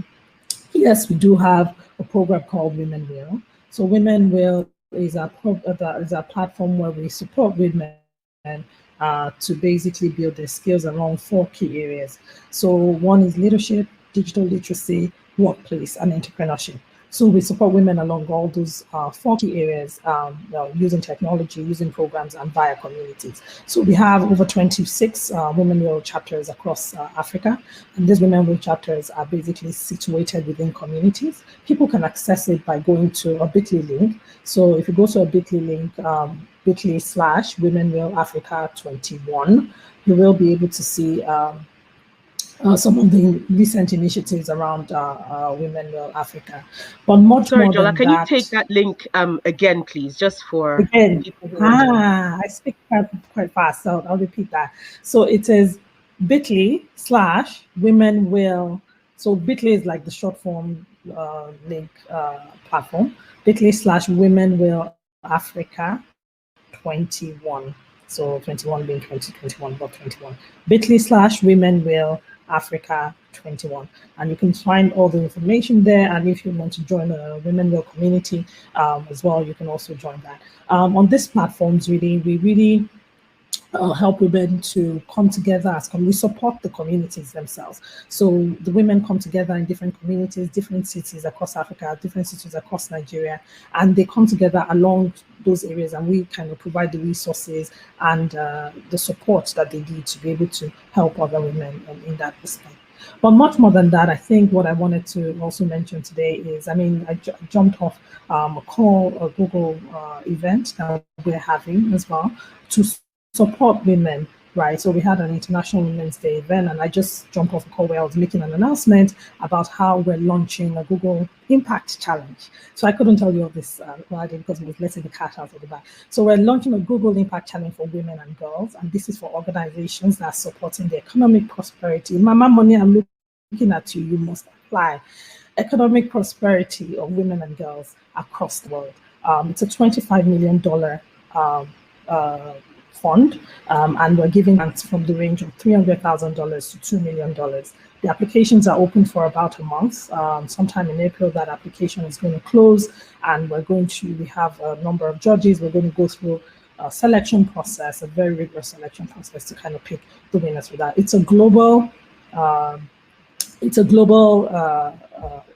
yes, we do have a program called Women Will. So Women Will is a platform where we support women to basically build their skills around 4 key areas. So one is leadership, digital literacy, workplace, and entrepreneurship. So we support women along all those 4 key areas, using technology, using programs, and via communities. So we have over 26 Women Will chapters across Africa, and these Women Will chapters are basically situated within communities. People can access it by going to a bit.ly link. So if you go to a bit.ly link, bit.ly/Women Will Africa 21, you will be able to see some of the recent initiatives around Women Will Africa. But much more Jola, than can that, you take that link again, please, just for again? people? I speak quite fast, so I'll repeat that. So it is bit.ly/Women Will. So bit.ly is like the short form link platform. bit.ly/Women Will Africa 21. So 21 being 2021, but 21. bit.ly/Women Will Africa 21, and you can find all the information there. And if you want to join a Women Will community as well, you can also join that. On these platforms, we really help women to come together we support the communities themselves. So the women come together in different communities, different cities across Africa, different cities across Nigeria, and they come together along those areas, and we kind of provide the resources and the support that they need to be able to help other women in that respect. But much more than that, I think what I wanted to also mention today is, I jumped off a Google event that we're having as well to support women, right? So we had an International Women's Day event, and I just jumped off a call where I was making an announcement about how we're launching a Google Impact Challenge. So I couldn't tell you all this because it was letting the cat out of the bag. So we're launching a Google Impact Challenge for women and girls, and this is for organizations that are supporting the economic prosperity. Mama Money, I'm looking at you, you must apply. Economic prosperity of women and girls across the world. It's a $25 million fund, and we're giving grants from the range of $300,000 to $2 million. The applications are open for about a month. Sometime in April, that application is going to close, and we have a number of judges. We're going to go through a selection process, a very rigorous selection process to kind of pick the winners for that. It's a global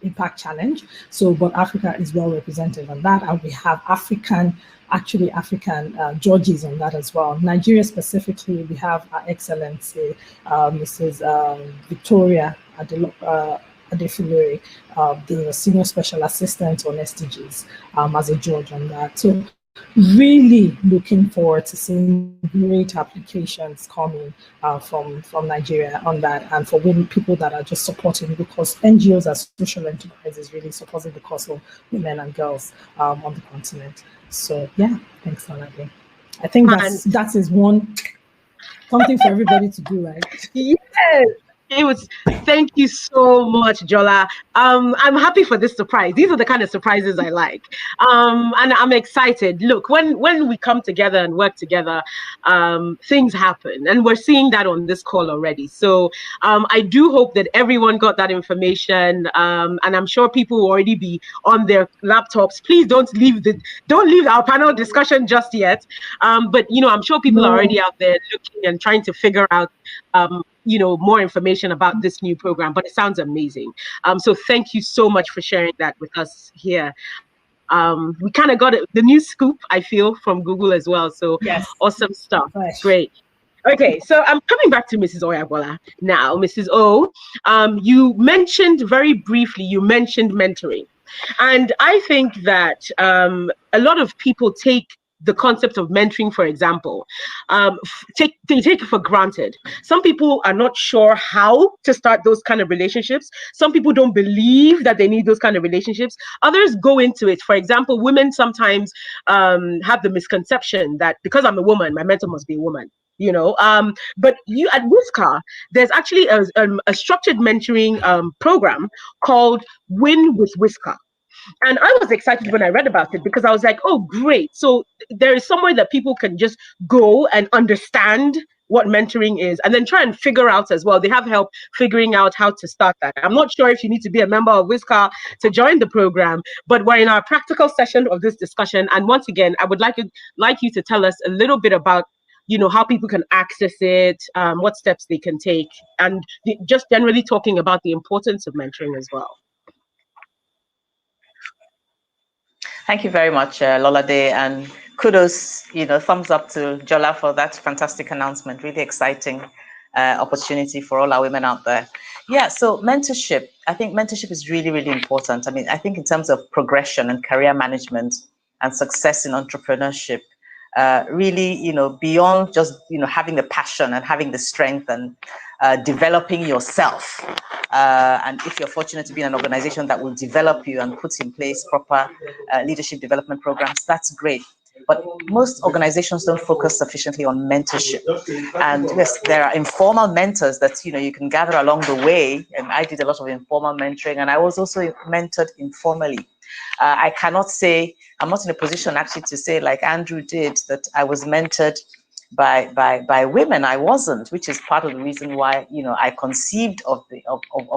impact challenge. So, but Africa is well represented on that, and we have African judges on that as well. Nigeria specifically, we have Our Excellency Mrs. Victoria Adefulere, the Senior Special Assistant on SDGs, as a judge on that. So really looking forward to seeing great applications coming from Nigeria on that, and for people that are just supporting, because NGOs as social enterprises really supporting the cause of women and girls on the continent. So yeah, thanks, Olade. I think that is something for everybody to do, right? Yes. Thank you so much, Jola. I'm happy for this surprise. These are the kind of surprises I like. And I'm excited. Look, when we come together and work together, things happen. And we're seeing that on this call already. So I do hope that everyone got that information. And I'm sure people will already be on their laptops. Please don't leave our panel discussion just yet. But I'm sure people are already out there looking and trying to figure out more information about this new program, but it sounds amazing. So thank you so much for sharing that with us here. We kind of got the new scoop, I feel, from Google as well. So yes. Awesome stuff. Nice. Great. Okay, so I'm coming back to Mrs. Oyebola now. Mrs. O, you mentioned very briefly, mentioned mentoring. And I think that a lot of people take the concept of mentoring, for example, they take it for granted. Some people are not sure how to start those kind of relationships. Some people don't believe that they need those kind of relationships. Others go into it. For example, women sometimes have the misconception that because I'm a woman, my mentor must be a woman. But you at Whisker, there's actually a structured mentoring program called Win with Whisker. And I was excited when I read about it because I was like, oh, great. So there is somewhere that people can just go and understand what mentoring is and then try and figure out as well. They have help figuring out how to start that. I'm not sure if you need to be a member of Whisker to join the program, but we're in our practical session of this discussion. And once again, I would like you to tell us a little bit about how people can access it, what steps they can take, and just generally talking about the importance of mentoring as well. Thank you very much, Lolade, and kudos, thumbs up to Jola for that fantastic announcement. Really exciting opportunity for all our women out there. Yeah, so mentorship, I think mentorship is really, really important. I mean, I think in terms of progression and career management and success in entrepreneurship, really, beyond just, having the passion and having the strength and developing yourself. And if you're fortunate to be in an organization that will develop you and put in place proper leadership development programs, that's great. But most organizations don't focus sufficiently on mentorship. And yes, there are informal mentors that, you can gather along the way. And I did a lot of informal mentoring, and I was also mentored informally. I cannot say, I'm not in a position actually to say, like Andrew did, that I was mentored by women. I wasn't, which is part of the reason why, I conceived of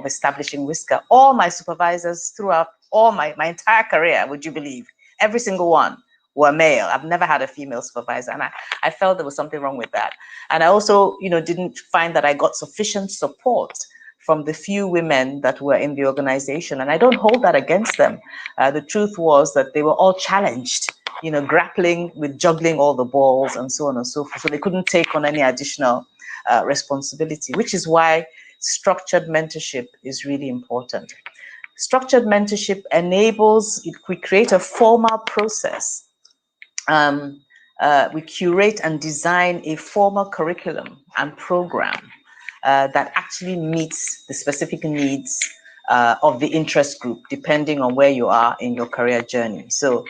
establishing Whisker. All my supervisors throughout all my entire career, would you believe, every single one were male. I've never had a female supervisor, and I felt there was something wrong with that. And I also, didn't find that I got sufficient support from the few women that were in the organization. And I don't hold that against them. The truth was that they were all challenged, grappling with juggling all the balls and so on and so forth. So they couldn't take on any additional responsibility, which is why structured mentorship is really important. Structured mentorship we create a formal process. We curate and design a formal curriculum and program that actually meets the specific needs of the interest group, depending on where you are in your career journey. So,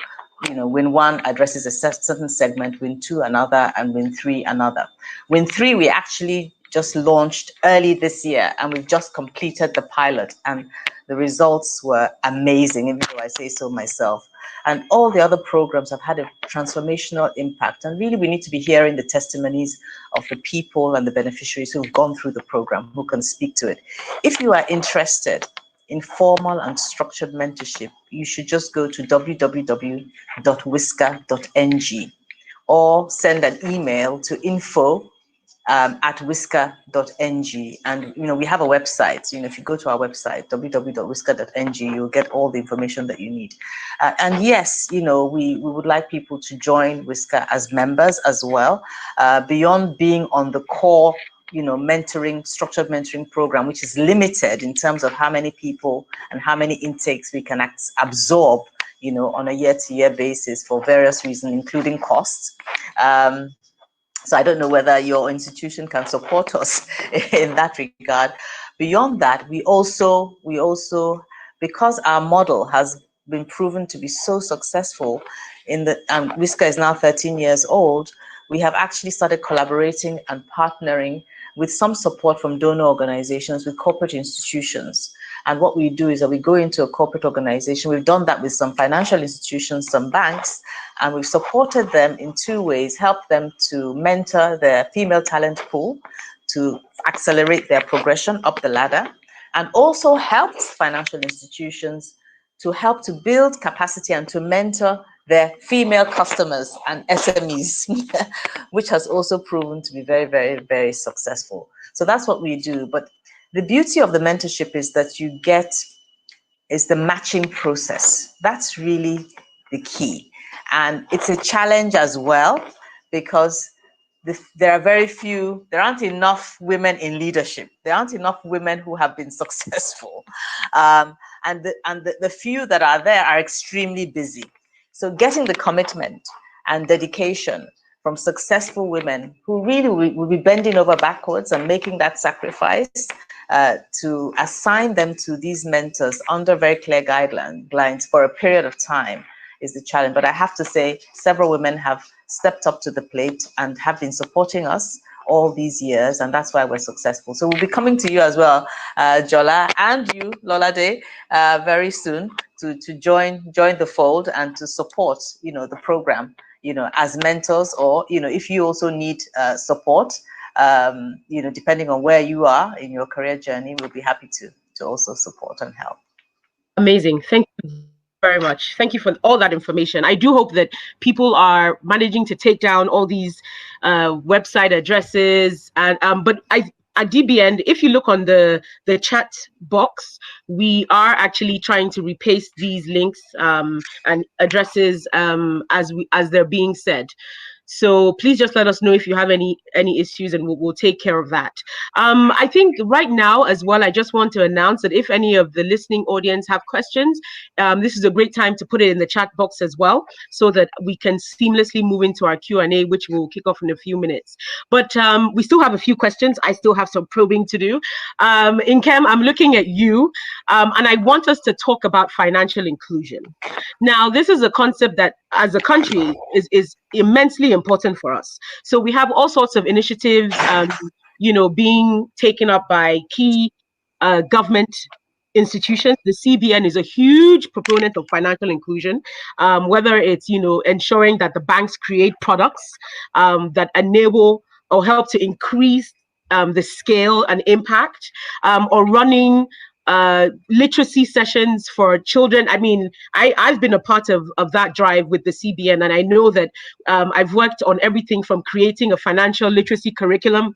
Win 1 addresses a certain segment, Win 2 another, and Win 3 another. Win 3 we actually just launched early this year, and we've just completed the pilot, and the results were amazing, even though I say so myself. And all the other programs have had a transformational impact. And really, we need to be hearing the testimonies of the people and the beneficiaries who've gone through the program, who can speak to it. If you are interested in formal and structured mentorship, you should just go to www.whisker.ng or send an email to info@whisker.ng. And we have a website. If you go to our website, www.whisker.ng, you'll get all the information that you need. And yes, we would like people to join Whisker as members as well, beyond being on the core structured mentoring program, which is limited in terms of how many people and how many intakes we can absorb, on a year-to-year basis for various reasons, including costs. So I don't know whether your institution can support us in that regard. Beyond that, we also, because our model has been proven to be so successful Whisker is now 13 years old, we have actually started collaborating and partnering with some support from donor organizations, with corporate institutions. And what we do is that we go into a corporate organization. We've done that with some financial institutions, some banks, and we've supported them in two ways: help them to mentor their female talent pool to accelerate their progression up the ladder, and also helped financial institutions to help to build capacity and to mentor their female customers and SMEs, which has also proven to be very, very, very successful. So that's what we do. But the beauty of the mentorship is that is the matching process. That's really the key. And it's a challenge as well, because there aren't enough women in leadership. There aren't enough women who have been successful. And the few that are there are extremely busy. So getting the commitment and dedication from successful women who really will be bending over backwards and making that sacrifice to assign them to these mentors under very clear guidelines for a period of time is the challenge. But I have to say, several women have stepped up to the plate and have been supporting us all these years, and that's why we're successful. So we'll be coming to you as well, Jola, and you, Lolade, very soon to join the fold and to support, the program, as mentors, or, if you also need support, depending on where you are in your career journey, we'll be happy to also support and help. Amazing. Thank you very much. Thank you for all that information. I do hope that people are managing to take down all these website addresses, and but at DBN, if you look on the chat box, we are actually trying to repaste these links and addresses as they're being said. So please just let us know if you have any issues, and we'll take care of that. I think right now as well, I just want to announce that if any of the listening audience have questions, this is a great time to put it in the chat box as well, so that we can seamlessly move into our Q&A, which we'll kick off in a few minutes. But we still have a few questions. I still have some probing to do. Nkem, I'm looking at you, and I want us to talk about financial inclusion. Now, this is a concept that as a country is immensely important for us. So we have all sorts of initiatives, being taken up by key government institutions. The CBN is a huge proponent of financial inclusion, whether it's, ensuring that the banks create products that enable or help to increase the scale and impact, or running literacy sessions for children. I mean, I've been a part of that drive with the CBN, and I know that I've worked on everything from creating a financial literacy curriculum,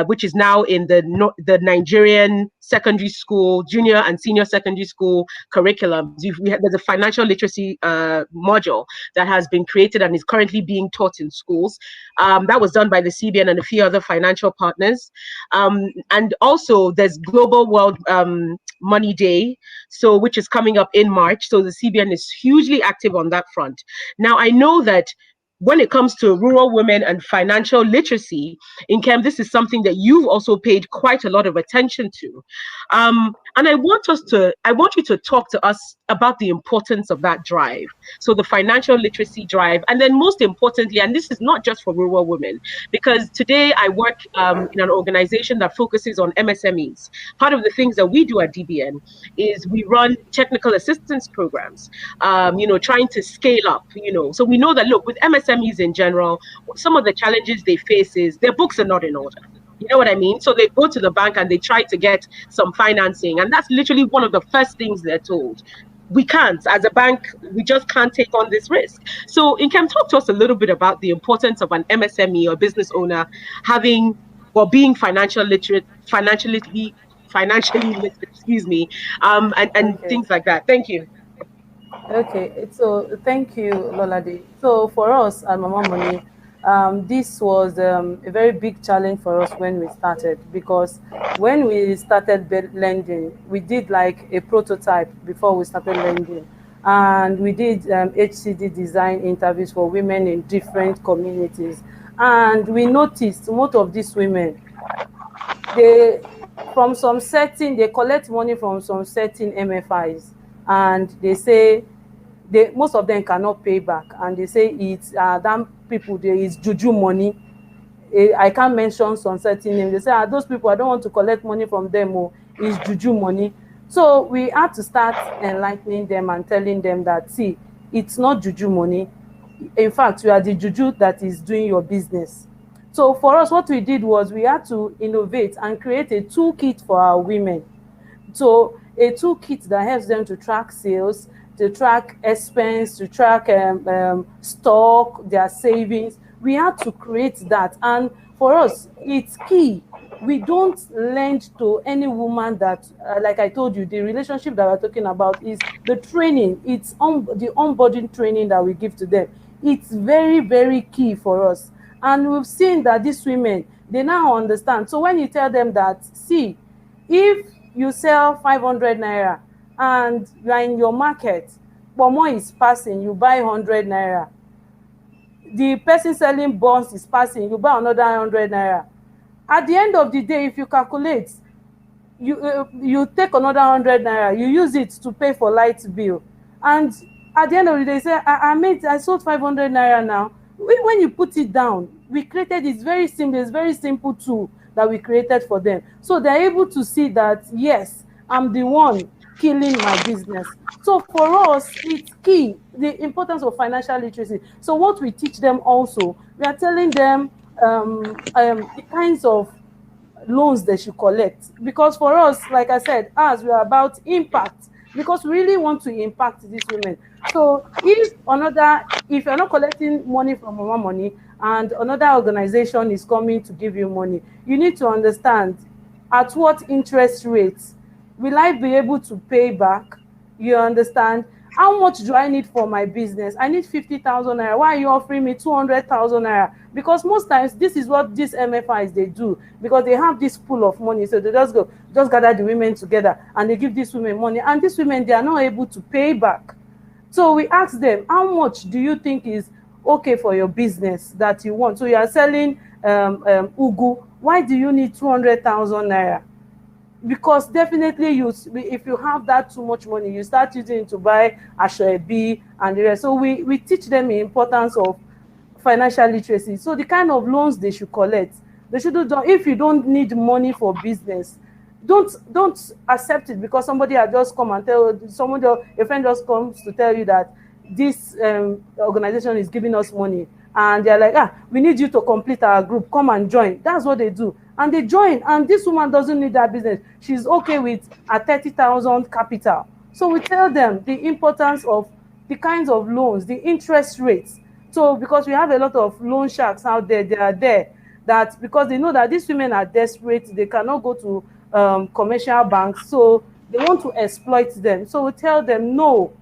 which is now in the Nigerian secondary school, junior and senior secondary school curriculum. There's a financial literacy module that has been created and is currently being taught in schools. That was done by the CBN and a few other financial partners. And also there's Global World Money Day, which is coming up in March. So the CBN is hugely active on that front. Now, I know that when it comes to rural women and financial literacy, Nkem, this is something that you've also paid quite a lot of attention to. And I want you to talk to us about the importance of that drive. So the financial literacy drive, and then most importantly, and this is not just for rural women, because today I work in an organization that focuses on MSMEs. Part of the things that we do at DBN is we run technical assistance programs, trying to scale up, So we know that, look, with MSMEs in general, some of the challenges they face is their books are not in order. You know what I mean? So they go to the bank and they try to get some financing. And that's literally one of the first things they're told. We can't, as a bank, we just can't take on this risk. So Nkem, talk to us a little bit about the importance of an MSME or business owner having or being financially literate, excuse me, and okay, things like that. Thank you. Okay, so thank you, Lolade. So for us at Mama Money, this was a very big challenge for us when we started, because when we started lending, we did like a prototype before we started lending, and we did HCD design interviews for women in different communities, and we noticed most of these women, they collect money from some certain MFIs, and they say most of them cannot pay back, and they say it's damn people, there is juju money. I can't mention some certain names. They say, those people, I don't want to collect money from them, or it's juju money. So we had to start enlightening them and telling them that, see, it's not juju money. In fact, you are the juju that is doing your business. So for us, what we did was we had to innovate and create a toolkit for our women. So a toolkit that helps them to track sales, to track expense, to track stock, their savings. We had to create that. And for us, it's key. We don't lend to any woman that, like I told you, the relationship that we're talking about is the training. It's the onboarding training that we give to them. It's very, very key for us. And we've seen that these women, they now understand. So when you tell them that, see, if you sell 500 naira and you are in your market, but more is passing, you buy 100 naira. the person selling bonds is passing, you buy another 100 naira. At the end of the day, if you calculate, you take another 100 naira, you use it to pay for light bill, and at the end of the day, say, I sold 500 naira now. When you put it down, we created this very simple tool that we created for them. So they're able to see that, yes, I'm the one killing my business. So for us, it's key, the importance of financial literacy. So what we teach them also, we are telling them the kinds of loans they should collect. Because for us, like I said, we are about impact, because we really want to impact these women. So if you're not collecting money from Mama Money and another organization is coming to give you money, you need to understand at what interest rates will I be able to pay back. You understand? How much do I need for my business? I need 50,000 naira. Why are you offering me 200,000 naira? Because most times this is what these MFIs they do, because they have this pool of money. So they just gather the women together and they give these women money. And these women, they are not able to pay back. So we ask them, how much do you think is okay for your business that you want? So you are selling ugu. Why do you need 200,000 naira? Because definitely if you have that too much money, you start using it to buy Ashoebi and the rest. So we teach them the importance of financial literacy. So the kind of loans they should collect, they should do. If you don't need money for business, don't accept it because somebody has just come and a friend just comes to tell you that this organization is giving us money, and they're like, we need you to complete our group, come and join. That's what they do. And they join, and this woman doesn't need that business. She's okay with a 30,000 capital. So we tell them the importance of the kinds of loans, the interest rates. So because we have a lot of loan sharks out there, they are there, that because they know that these women are desperate, they cannot go to commercial banks, so they want to exploit them. So we tell them, no,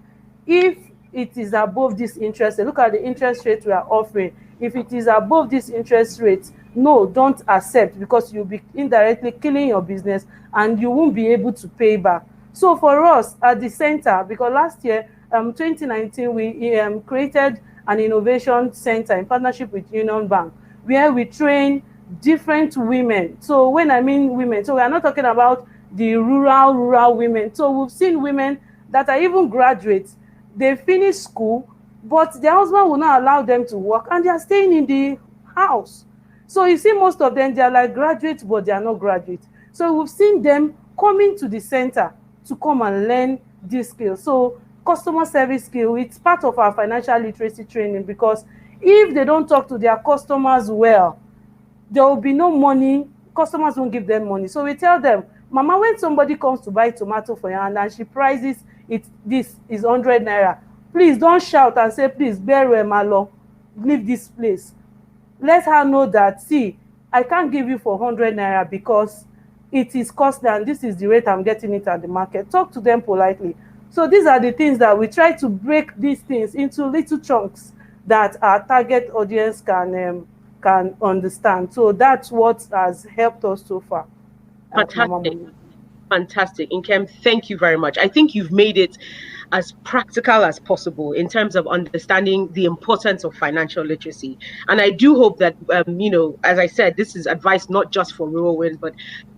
if it is above this interest rate, look at the interest rate we are offering. If it is above this interest rate, no, don't accept, because you'll be indirectly killing your business and you won't be able to pay back. So for us at the center, because last year, 2019, we created an innovation center in partnership with Union Bank, where we train different women. So when I mean women, so we are not talking about the rural women. So we've seen women that are even graduates. They finish school, but their husband will not allow them to work, and they are staying in the house. So you see, most of them, they are like graduates, but they are not graduates. So we've seen them coming to the center to come and learn these skills. So customer service skill, it's part of our financial literacy training, because if they don't talk to their customers well, there will be no money. Customers won't give them money. So we tell them, Mama, when somebody comes to buy tomato for you and she prices it, this is 100 naira, please don't shout and say, please, bear malo, leave this place. Let her know that, see, I can't give you for 100 naira because it is costly and this is the rate I'm getting it at the market. Talk to them politely. So these are the things that we try to break these things into little chunks that our target audience can understand. So that's what has helped us so far. Fantastic. Nkem, thank you very much. I think you've made it as practical as possible in terms of understanding the importance of financial literacy. And I do hope that, as I said, this is advice not just for rural women, but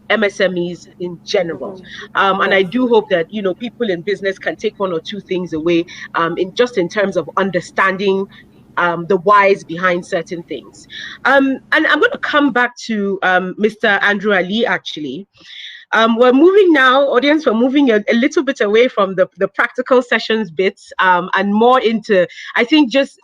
MSMEs in general. And I do hope that, people in business can take one or two things away in terms of understanding the whys behind certain things. And I'm going to come back to Mr. Andrew Ali, actually. We're moving now, audience, we're moving a little bit away from the practical sessions bits and more into, I think, just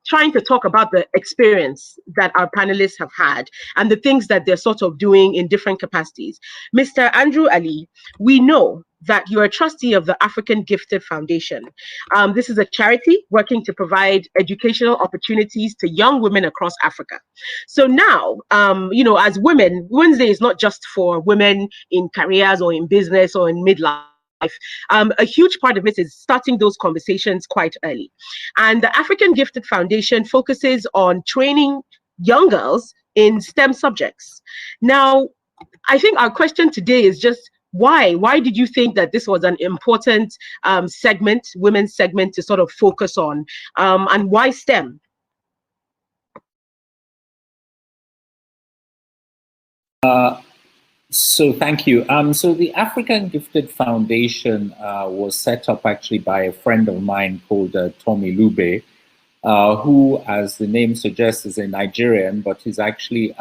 trying to talk about the experience that our panelists have had and the things that they're sort of doing in different capacities. Mr. Andrew Ali, we know that you're a trustee of the African Gifted Foundation. This is a charity working to provide educational opportunities to young women across Africa. So now, as women, Women's Day is not just for women in careers or in business or in midlife. A huge part of it is starting those conversations quite early. And the African Gifted Foundation focuses on training young girls in STEM subjects. Now, I think our question today is just, why? Why did you think that this was an important segment, women's segment, to sort of focus on? And why STEM? So thank you. So the African Gifted Foundation was set up actually by a friend of mine called Tommy Lube, who, as the name suggests, is a Nigerian, but he's actually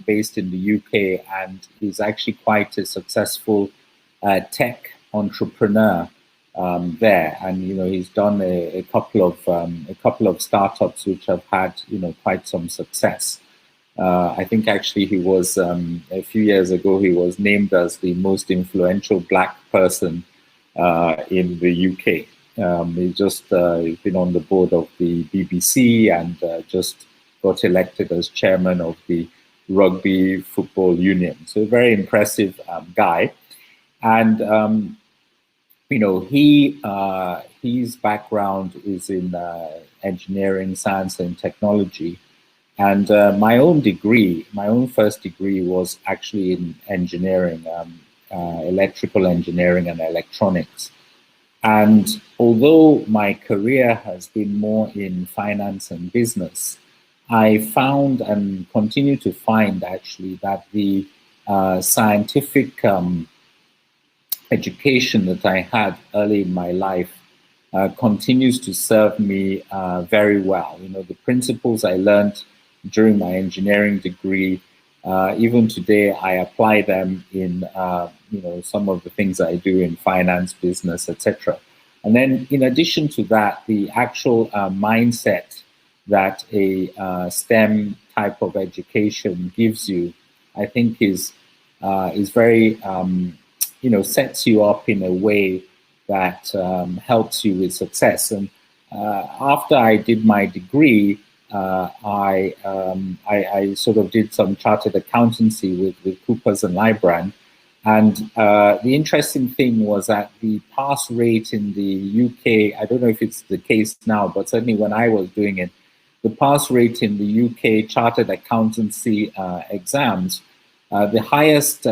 based in the UK, and he's actually quite a successful tech entrepreneur there. And he's done a couple of startups which have had quite some success. I think actually he was a few years ago he was named as the most influential Black person in the UK. He's been on the board of the BBC and just got elected as chairman of the Rugby Football Union. So a very impressive guy. And, his background is in engineering, science and technology. And my own first degree was actually in engineering, electrical engineering and electronics. And although my career has been more in finance and business, I found and continue to find actually that the scientific education that I had early in my life continues to serve me very well. The principles I learned during my engineering degree, even today, I apply them in some of the things I do in finance, business, etc. And then, in addition to that, the actual mindset that a STEM type of education gives you, I think, is very sets you up in a way that helps you with success. And after I did my degree, I sort of did some chartered accountancy with Coopers and Lybrand. And the interesting thing was that the pass rate in the UK, I don't know if it's the case now, but certainly when I was doing it, the pass rate in the UK chartered accountancy exams, the highest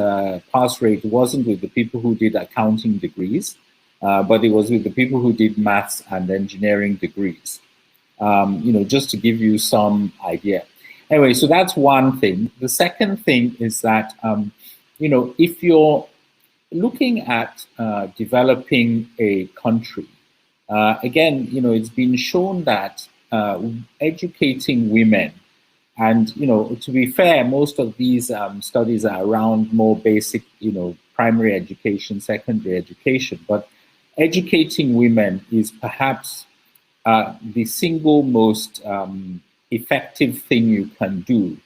pass rate wasn't with the people who did accounting degrees, but it was with the people who did maths and engineering degrees. Just to give you some idea. Anyway, so that's one thing. The second thing is that, if you're looking at developing a country, again, it's been shown that educating women, and, to be fair, most of these studies are around more basic, primary education, secondary education, but educating women is perhaps the single most effective thing you can do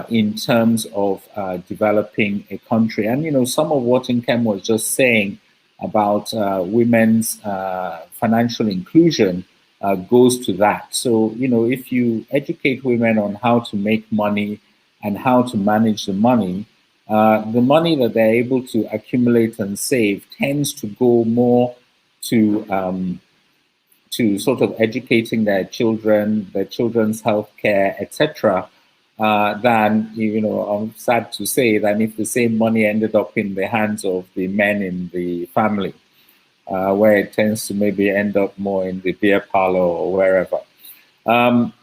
in terms of developing a country. And, some of what Nkem was just saying about women's financial inclusion goes to that. So, if you educate women on how to make money and how to manage the money that they're able to accumulate and save tends to go more to sort of educating their children, their children's healthcare, etc., than, I'm sad to say, than if the same money ended up in the hands of the men in the family, where it tends to maybe end up more in the beer parlor or wherever.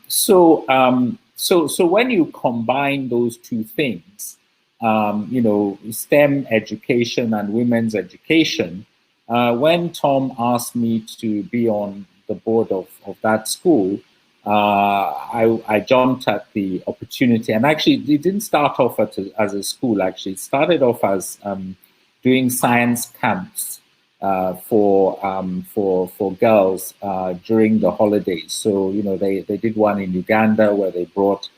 So when you combine those two things, STEM education and women's education, when Tom asked me to be on the board of that school, I jumped at the opportunity. And actually, it didn't start off as a school, actually. It started off as doing science camps for girls during the holidays. So, they did one in Uganda where they brought,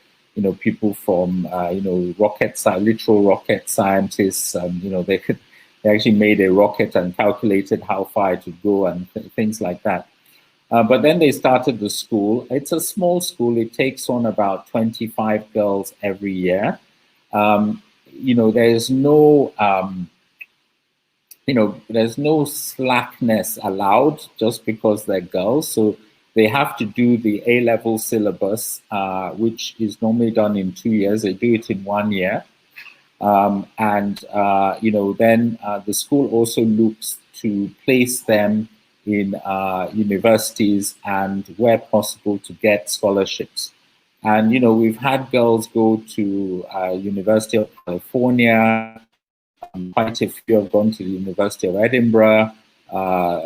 people from, literal rocket scientists. They actually made a rocket and calculated how far it would go and things like that. But then they started the school. It's a small school. It takes on about 25 girls every year. There's no, there's no slackness allowed just because they're girls. So they have to do the A-level syllabus, which is normally done in 2 years. They do it in 1 year. Then the school also looks to place them in universities and, where possible, to get scholarships. And, we've had girls go to University of California. Quite a few have gone to the University of Edinburgh.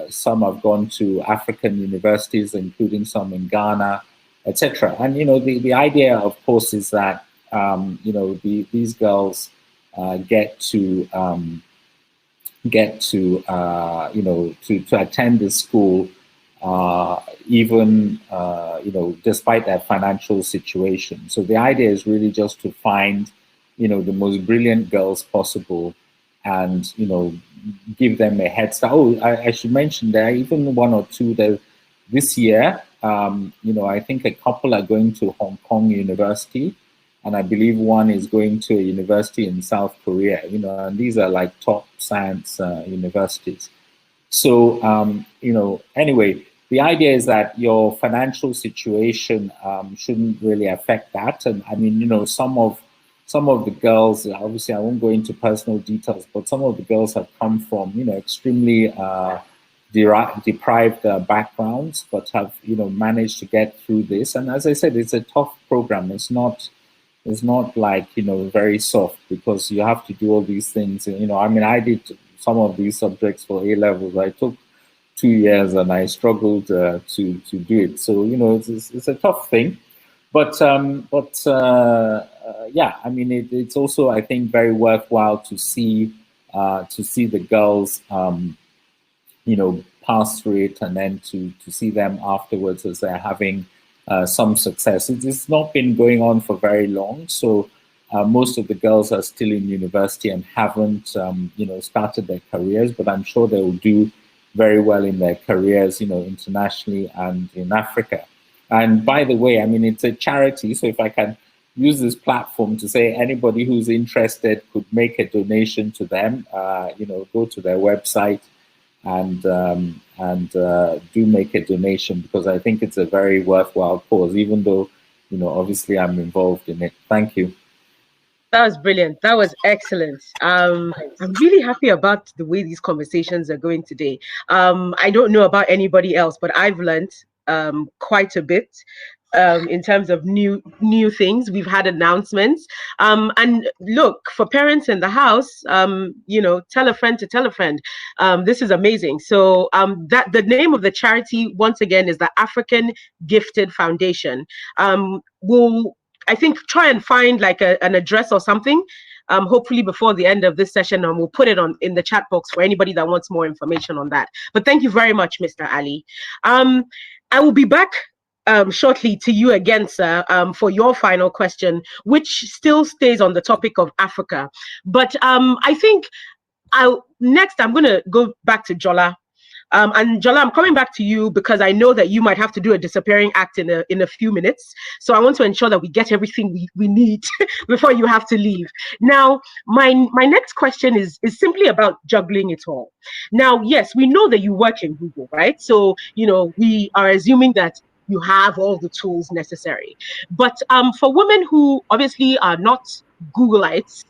Some have gone to African universities, including some in Ghana, etc. And, the idea, of course, is that, these girls get to attend the school, even, despite their financial situation. So the idea is really just to find, the most brilliant girls possible and, give them a head start. Oh, I should mention there are even one or two that this year, I think a couple are going to Hong Kong University, and I believe one is going to a university in South Korea, and these are like top science universities. So, anyway, the idea is that your financial situation shouldn't really affect that. And I mean, some of the girls, obviously I won't go into personal details, but some of the girls have come from, extremely deprived backgrounds, but have, managed to get through this. And as I said, it's a tough program. It's not like, very soft, because you have to do all these things. I did some of these subjects for A-levels. I took 2 years and I struggled to do it. So, it's a tough thing. But yeah, I mean, it's also, I think, very worthwhile to see the girls, pass through it, and then to see them afterwards as they're having some success. It's not been going on for very long, so most of the girls are still in university and haven't, started their careers. But I'm sure they will do very well in their careers, internationally and in Africa. And by the way, I mean, it's a charity, so if I can use this platform to say anybody who's interested could make a donation to them, go to their website and do make a donation, because I think it's a very worthwhile cause, even though, obviously I'm involved in it. Thank you. That was brilliant. That was excellent. I'm really happy about the way these conversations are going today. I don't know about anybody else, but I've learned quite a bit in terms of new things. We've had announcements. And look, for parents in the house, tell a friend to tell a friend. This is amazing. So that the name of the charity, once again, is the African Gifted Foundation. We'll, I think, try and find like an address or something, hopefully before the end of this session, and we'll put it in the chat box for anybody that wants more information on that. But thank you very much, Mr. Ali. I will be back shortly to you again, sir, for your final question, which still stays on the topic of Africa. But I think next I'm going to go back to Jola. And Jola, I'm coming back to you because I know that you might have to do a disappearing act in a few minutes. So I want to ensure that we get everything we need before you have to leave. Now, my next question is simply about juggling it all. Now, yes, we know that you work in Google, right? So, we are assuming that you have all the tools necessary. But for women who obviously are not Googleites,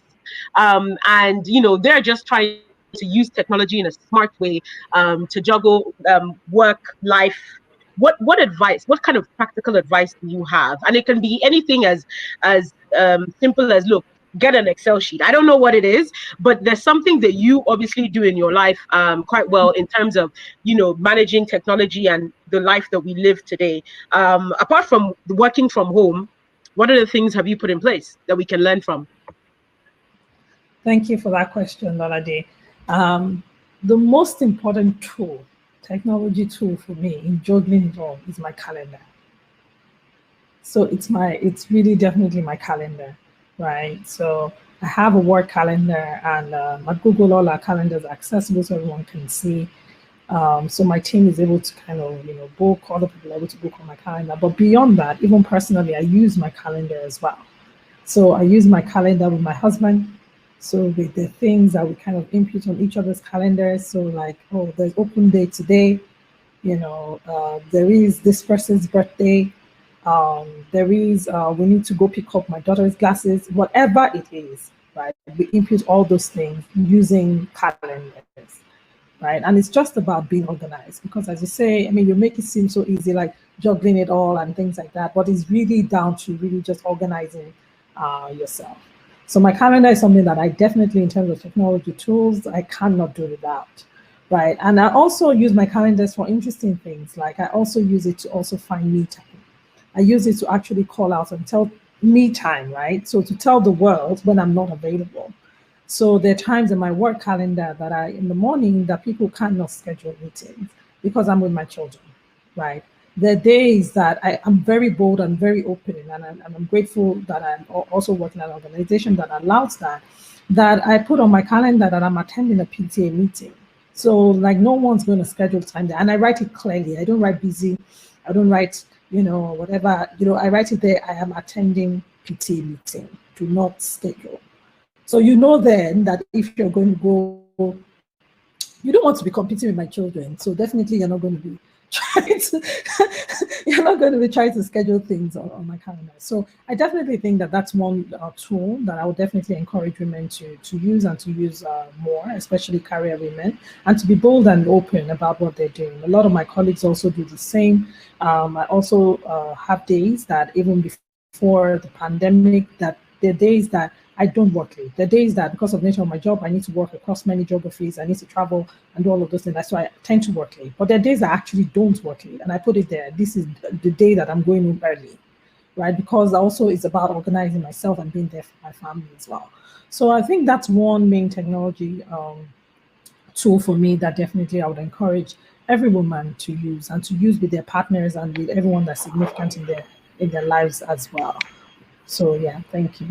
and, they're just trying to use technology in a smart way to juggle work, life. What advice, what kind of practical advice do you have? And it can be anything as simple as, look, get an Excel sheet. I don't know what it is, but there's something that you obviously do in your life quite well in terms of, managing technology and the life that we live today. Apart from working from home, what other things have you put in place that we can learn from? Thank you for that question, Lolade. The most important tool, technology tool for me in juggling it all is my calendar. So it's really definitely my calendar, right? So I have a work calendar, and at Google, all our calendars are accessible so everyone can see. So my team is able to kind of, book, other people are able to book on my calendar. But beyond that, even personally, I use my calendar as well. So I use my calendar with my husband. So with the things that we kind of input on each other's calendars. So like, oh, there's open day today. There is this person's birthday. There is, we need to go pick up my daughter's glasses, whatever it is, right? We input all those things using calendars, right? And it's just about being organized, because as you say, I mean, you make it seem so easy, like juggling it all and things like that. But it's really down to really just organizing yourself. So my calendar is something that I definitely, in terms of technology tools, I cannot do without, right? And I also use my calendars for interesting things. Like I also use it to also find me time. I use it to actually call out and tell me time, right? So to tell the world when I'm not available. So there are times in my work calendar that in the morning that people cannot schedule meetings because I'm with my children, right? There are days that I'm very bold and very open, and I'm grateful that I'm also working at an organization that allows that I put on my calendar that I'm attending a PTA meeting. So like no one's going to schedule time there. And I write it clearly. I don't write busy. I don't write, whatever, I write it there. I am attending PTA meeting. Do not schedule. So then that if you're going to go, you don't want to be competing with my children. So definitely you're not going to be trying to schedule things on my calendar. So I definitely think that that's one tool that I would definitely encourage women to use and to use more, especially career women, and to be bold and open about what they're doing. A lot of my colleagues also do the same. I also have days that even before the pandemic, that there are days that I don't work late. There are days that because of the nature of my job, I need to work across many geographies. I need to travel and do all of those things. That's why I tend to work late. But there are days I actually don't work late. And I put it there. This is the day that I'm going home early, right? Because also it's about organizing myself and being there for my family as well. So I think that's one main technology tool for me that definitely I would encourage every woman to use, and to use with their partners and with everyone that's significant in their lives as well. So yeah, thank you.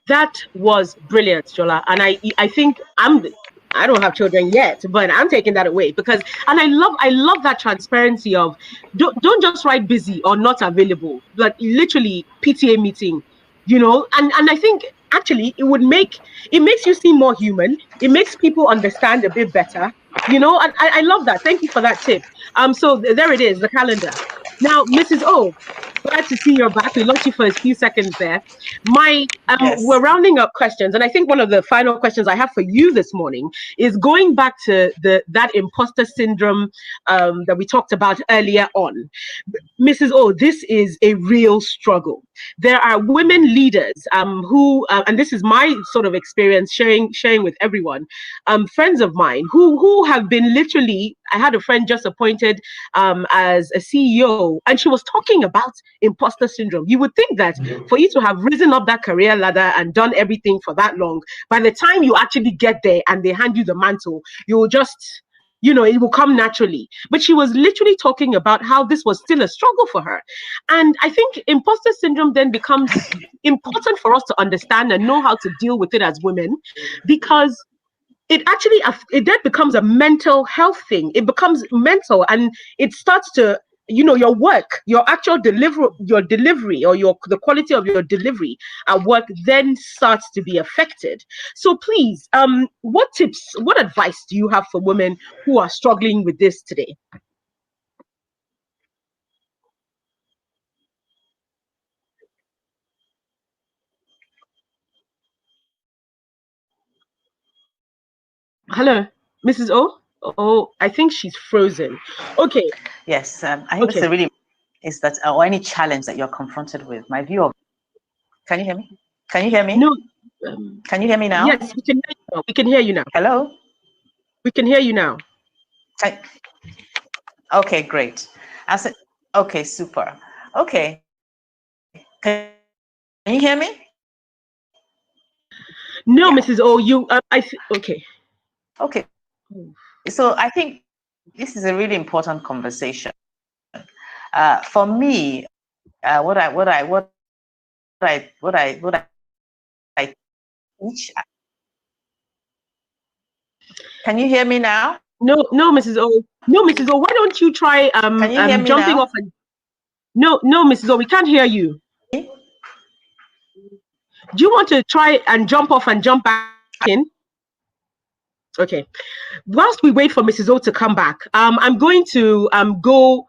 That was brilliant, Jola. And I think I don't have children yet, but I'm taking that away because, and I love that transparency of don't just write busy or not available, but literally PTA meeting, and I think actually it makes you seem more human. It makes people understand a bit better, and I love that. Thank you for that tip. So there it is, the calendar. Now, Mrs. O, glad to see you're back. We lost you for a few seconds there. Yes. We're rounding up questions, and I think one of the final questions I have for you this morning is going back to that imposter syndrome that we talked about earlier on. Mrs. O, this is a real struggle. There are women leaders who, and this is my sort of experience sharing with everyone, friends of mine who have been literally, I had a friend just appointed as a CEO, and she was talking about imposter syndrome. You would think that for you to have risen up that career ladder and done everything for that long, by the time you actually get there and they hand you the mantle, you will just, it will come naturally. But she was literally talking about how this was still a struggle for her. And I think imposter syndrome then becomes important for us to understand and know how to deal with it as women, because it then becomes a mental health thing. It becomes mental, and it starts to, your work, your actual delivery, or the quality of your delivery at work then starts to be affected. So please, what advice do you have for women who are struggling with this today? Hello, Mrs. O? Oh, I think she's frozen. Okay. Yes, I think it's really is that or any challenge that you're confronted with. My view of. Can you hear me? Can you hear me? No. Can you hear me now? Yes, we can hear you now. We can hear you now. Hello. We can hear you now. Okay, great. I said, okay, super. Okay. Can you hear me? No, yeah. Mrs. O, you. Okay. Okay. So I think this is a really important conversation. For me, what I teach. Can you hear me now? No, Mrs. O. No, Mrs. O. Why don't you try jumping off and? No, Mrs. O. We can't hear you. Do you want to try and jump off and jump back in? Okay. Whilst we wait for Mrs. O to come back, I'm going to go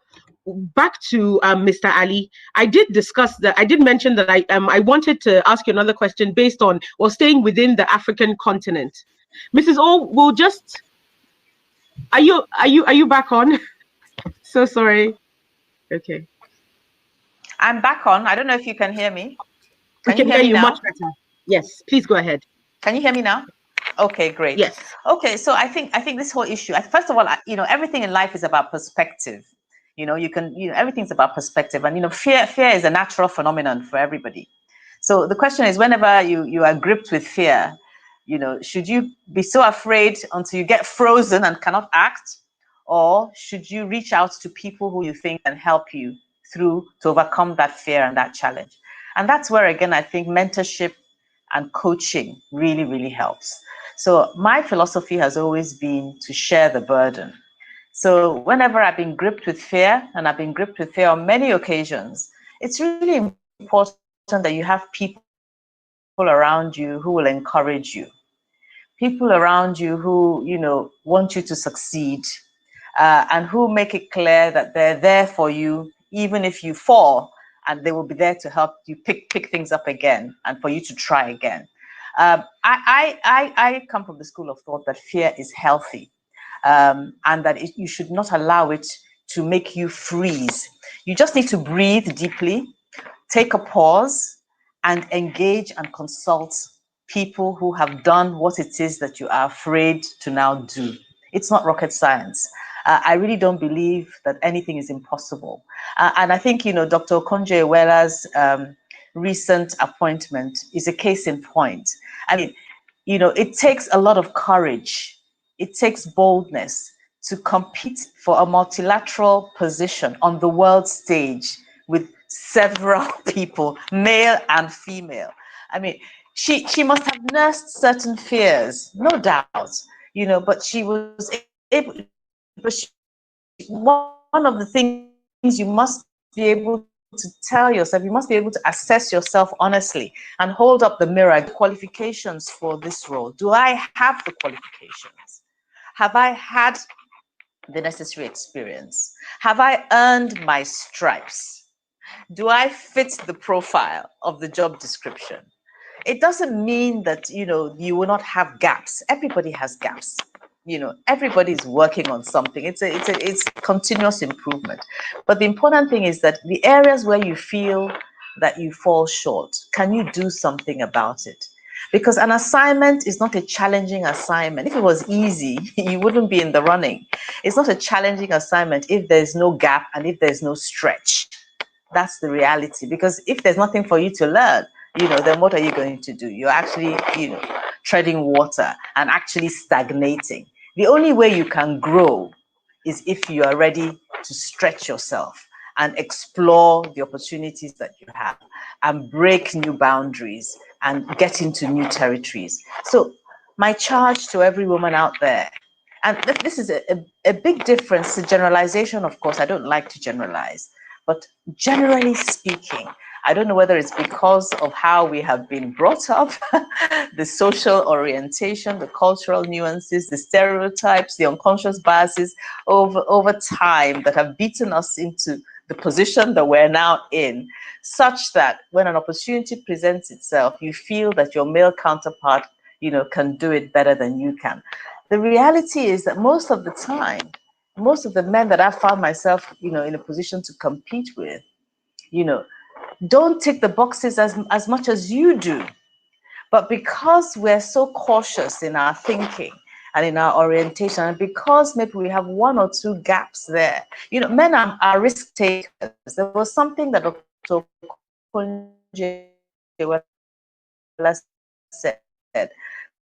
back to Mr. Ali. I did discuss that. I did mention that I wanted to ask you another question based on staying within the African continent. Mrs. O, we'll just. Are you back on? So sorry. Okay. I'm back on. I don't know if you can hear me. We can hear you now? much better. Yes, please go ahead. Can you hear me now? Okay, great. Yes. Okay, so I think this whole issue, first of all, everything in life is about perspective. Everything's about perspective, and fear is a natural phenomenon for everybody. So the question is, whenever you are gripped with fear, should you be so afraid until you get frozen and cannot act, or should you reach out to people who you think can help you through to overcome that fear and that challenge? And that's where, again, I think mentorship and coaching really, really helps. So my philosophy has always been to share the burden. So whenever I've been gripped with fear, and I've been gripped with fear on many occasions, it's really important that you have people around you who will encourage you, people around you who, want you to succeed, and who make it clear that they're there for you, even if you fall, and they will be there to help you pick things up again and for you to try again. I come from the school of thought that fear is healthy, and that you should not allow it to make you freeze. You just need to breathe deeply, take a pause, and engage and consult people who have done what it is that you are afraid to now do. It's not rocket science. I really don't believe that anything is impossible. And I think, Dr. Okonjo-Iweala's recent appointment is a case in point. I mean, it takes a lot of courage. It takes boldness to compete for a multilateral position on the world stage with several people, male and female. I mean, she must have nursed certain fears, no doubt, but she was able. But one of the things you must be able to tell yourself, you must be able to assess yourself honestly and hold up the mirror. Qualifications for this role. Do I have the qualifications? Have I had the necessary experience? Have I earned my stripes? Do I fit the profile of the job description? It doesn't mean that, you will not have gaps. Everybody has gaps. Everybody's working on something. It's continuous improvement. But the important thing is that the areas where you feel that you fall short, can you do something about it? Because an assignment is not a challenging assignment. If it was easy, you wouldn't be in the running. It's not a challenging assignment if there's no gap and if there's no stretch. That's the reality. Because if there's nothing for you to learn, then what are you going to do? You're actually, treading water and actually stagnating. The only way you can grow is if you are ready to stretch yourself and explore the opportunities that you have and break new boundaries and get into new territories. So my charge to every woman out there, and this is a big difference. The generalization, of course, I don't like to generalize, but generally speaking, I don't know whether it's because of how we have been brought up, the social orientation, the cultural nuances, the stereotypes, the unconscious biases over time that have beaten us into the position that we're now in, such that when an opportunity presents itself, you feel that your male counterpart, can do it better than you can. The reality is that most of the time, most of the men that I found myself, in a position to compete with, don't tick the boxes as much as you do. But because we're so cautious in our thinking and in our orientation, and because maybe we have one or two gaps there, men are risk takers. There was something that Dr. Okonjo-Iweala said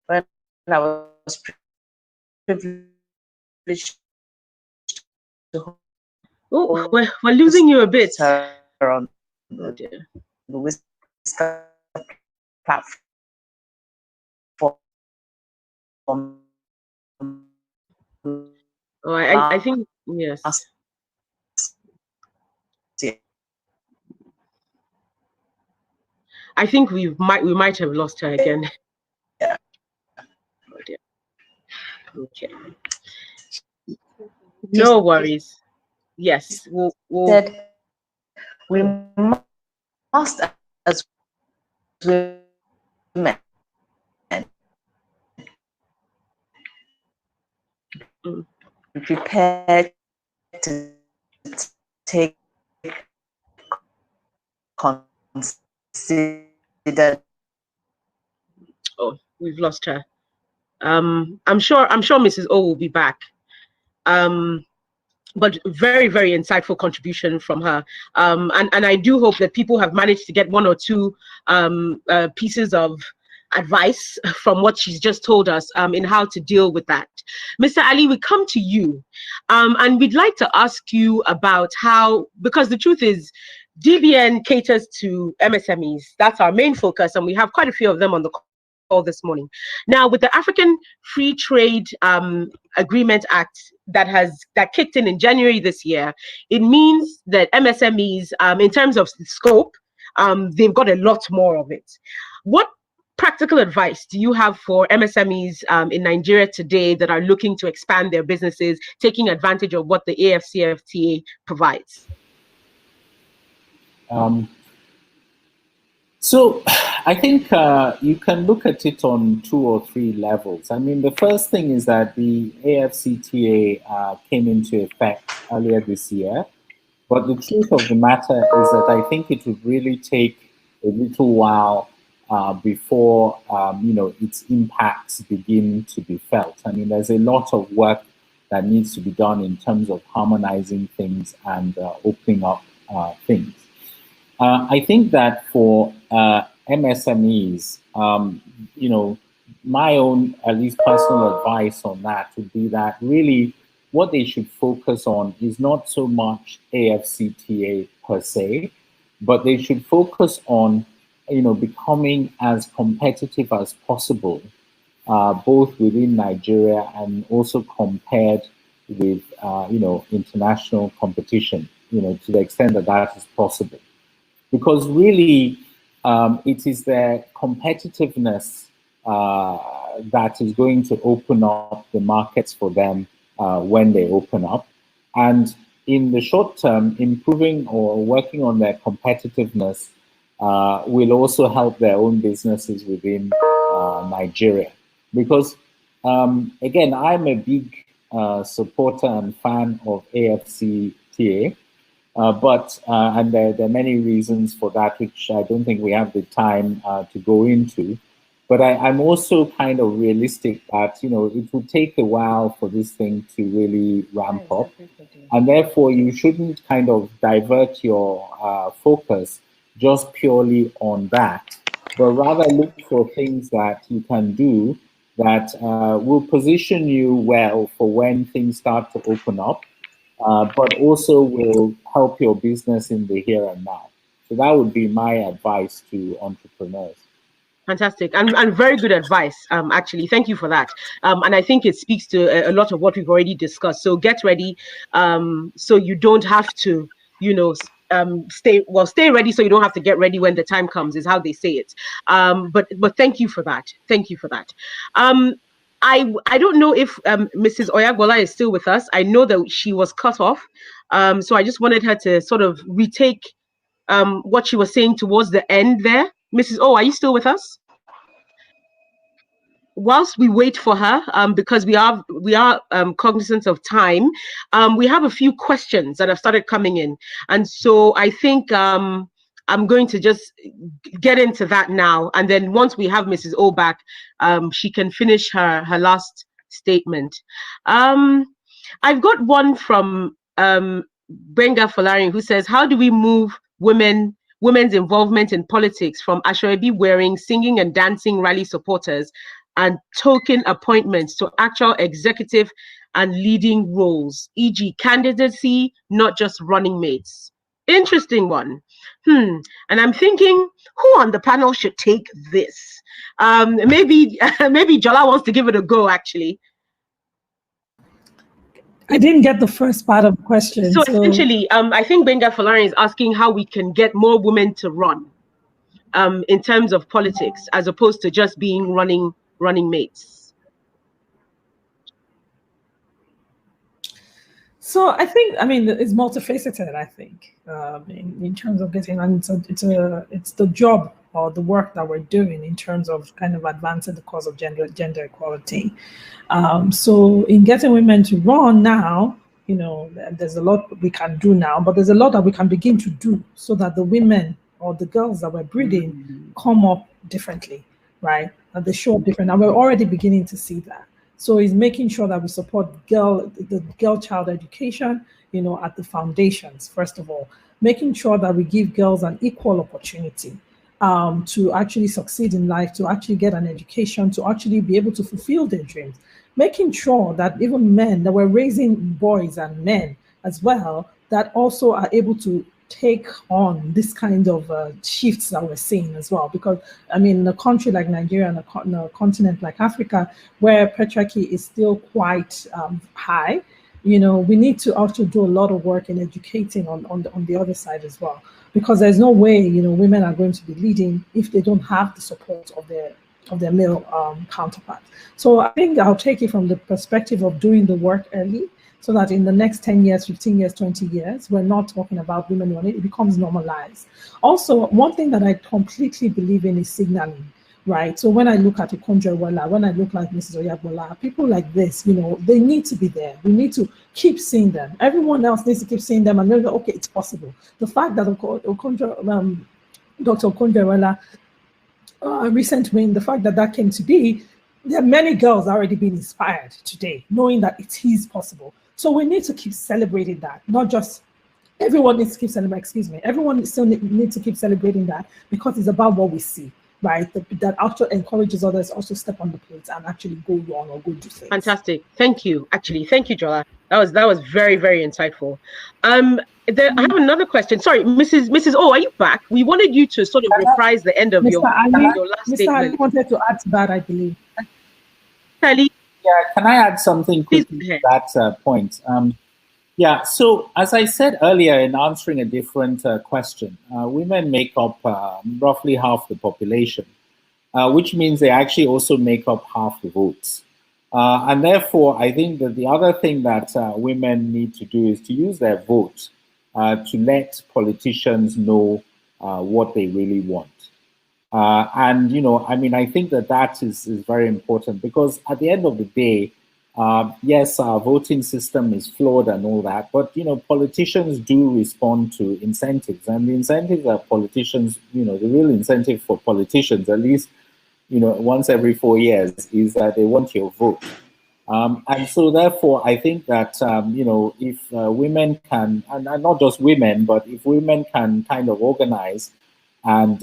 when I was privileged to. Oh, we're losing you a bit. On the Whisker platform. Oh, I think yes. I think we might have lost her again. Yeah. Oh dear. Okay. No worries. Yes, we'll said we must, as women, be prepared to take considered. Oh, we've lost her. I'm sure Mrs. O will be back. But very, very insightful contribution from her. And I do hope that people have managed to get one or two pieces of advice from what she's just told us in how to deal with that. Mr. Ali, we come to you and we'd like to ask you about how, because the truth is, DBN caters to MSMEs. That's our main focus, and we have quite a few of them on the call this morning. Now, with the African Free Trade Agreement Act that kicked in January this year, it means that MSMEs, in terms of scope, they've got a lot more of it. What practical advice do you have for MSMEs in Nigeria today that are looking to expand their businesses, taking advantage of what the AFCFTA provides? So I think you can look at it on 2 or 3 levels. I mean, the first thing is that the AFCFTA came into effect earlier this year. But the truth of the matter is that I think it would really take a little while before its impacts begin to be felt. I mean, there's a lot of work that needs to be done in terms of harmonizing things and opening up things. I think that for MSMEs, my own, at least personal advice on that would be that really what they should focus on is not so much AFCFTA per se, but they should focus on becoming as competitive as possible, both within Nigeria and also compared with, international competition, to the extent that that is possible. Because really, it is their competitiveness that is going to open up the markets for them when they open up. And in the short term, improving or working on their competitiveness will also help their own businesses within Nigeria. Because, again, I'm a big supporter and fan of AFCFTA, and there are many reasons for that, which I don't think we have the time to go into. But I'm also kind of realistic that, it will take a while for this thing to really ramp up. And therefore, you shouldn't kind of divert your focus just purely on that, but rather look for things that you can do that will position you well for when things start to open up, but also will help your business in the here and now. So that would be my advice to entrepreneurs. Fantastic and very good advice, actually. Thank you for that. And I think it speaks to a lot of what we've already discussed. So get ready so you don't have to, stay ready so you don't have to get ready when the time comes, is how they say it. But thank you for that. Thank you for that. I don't know if Mrs. Oyagbola is still with us. I know that she was cut off. So I just wanted her to sort of retake what she was saying towards the end there. Mrs. O, are you still with us? Whilst we wait for her, because we are cognizant of time, we have a few questions that have started coming in. And so I think I'm going to just get into that now. And then once we have Mrs. O back, she can finish her last statement. I've got one from Benga Folari, who says, how do we move women's involvement in politics from Asoebi wearing, singing and dancing rally supporters and token appointments to actual executive and leading roles, e.g. candidacy, not just running mates? Interesting one. And I'm thinking, who on the panel should take this? Maybe Jola wants to give it a go, actually. I didn't get the first part of the question. So essentially, I think Benga Folari is asking how we can get more women to run in terms of politics, as opposed to just being running mates. So I think, it's multifaceted, I think, in terms of getting, and it's the job or the work that we're doing in terms of kind of advancing the cause of gender equality. So in getting women to run now, there's a lot we can do now, but there's a lot that we can begin to do so that the women or the girls that we're breeding come up differently, right? And they show up different, and we're already beginning to see that. So it's making sure that we support the girl child education, at the foundations, first of all, making sure that we give girls an equal opportunity to actually succeed in life, to actually get an education, to actually be able to fulfill their dreams, making sure that even men, that we're raising boys and men as well, that also are able to take on this kind of shifts that we're seeing as well. Because, in a country like Nigeria and a continent like Africa, where patriarchy is still quite high, we need to also do a lot of work in educating on the other side as well. Because there's no way, women are going to be leading if they don't have the support of their male counterparts. So I think I'll take it from the perspective of doing the work early, so that in the next 10 years, 15 years, 20 years, we're not talking about women running, it becomes normalized. Also, one thing that I completely believe in is signaling, right? So when I look at Okonjo-Iweala, when I look like Mrs. Oyebola, people like this, they need to be there. We need to keep seeing them. Everyone else needs to keep seeing them and know that, okay, it's possible. The fact that Dr. Okonjo-Iweala, recent win, the fact that came to be, there are many girls already being inspired today, knowing that it is possible. So we need to keep celebrating that, not just everyone needs to keep celebrating, everyone still needs to keep celebrating that, because it's about what we see, right? That also encourages others also step on the plate and actually go wrong or go do things. Fantastic. Thank you. Thank you, Jola. That was very, very insightful. I have another question. Sorry, Mrs. O, are you back? We wanted you to sort of reprise the end of your last Mr. statement. Ali wanted to add to that, I believe. Ali? Yeah, can I add something quickly to that point? So as I said earlier in answering a different question, women make up roughly half the population, which means they actually also make up half the votes. And therefore, I think that the other thing that women need to do is to use their vote to let politicians know what they really want. I think that is very important, because at the end of the day, yes, our voting system is flawed and all that, but, politicians do respond to incentives, and the incentives that politicians, the real incentive for politicians, at least, once every 4 years, is that they want your vote. And so therefore, I think that, if women can, and not just women, but if women can kind of organize and,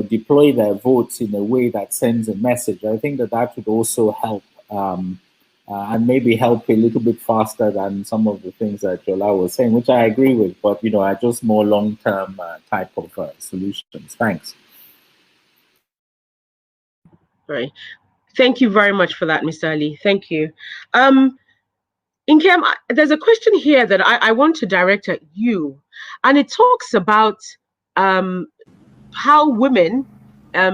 deploy their votes in a way that sends a message, I think that would also help, and maybe help a little bit faster than some of the things that Jola was saying, which I agree with, but, are just more long-term type of solutions. Thanks. Right. Thank you very much for that, Mr. Ali. Thank you. Nkem, there's a question here that I want to direct at you, and it talks about how women,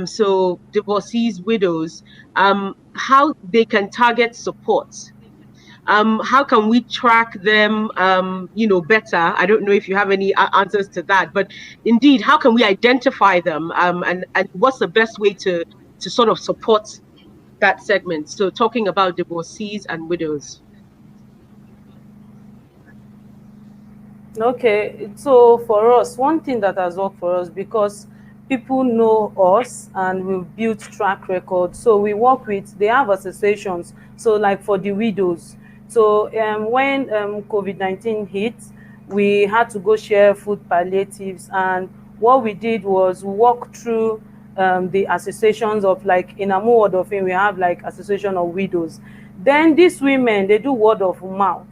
so divorcees, widows, how they can target support. How can we track them, better? I don't know if you have any answers to that, but indeed, how can we identify them, and what's the best way to sort of support that segment? So talking about divorcees and widows. Okay, so for us, one thing that has worked for us, because people know us and we've built track record, so we work with, they have associations, so like for the widows. So when COVID-19 hit, we had to go share food palliatives, and what we did was walk through the associations of, like in Amu Word of Fame, we have like association of widows. Then these women, they do word of mouth.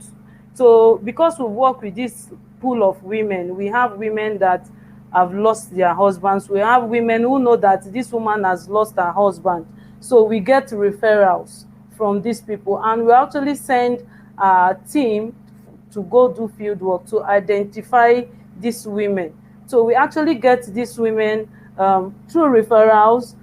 So because we work with this pool of women, we have women that have lost their husbands. We have women who know that this woman has lost her husband. So we get referrals from these people, and we actually send a team to go do field work to identify these women. So we actually get these women through referrals,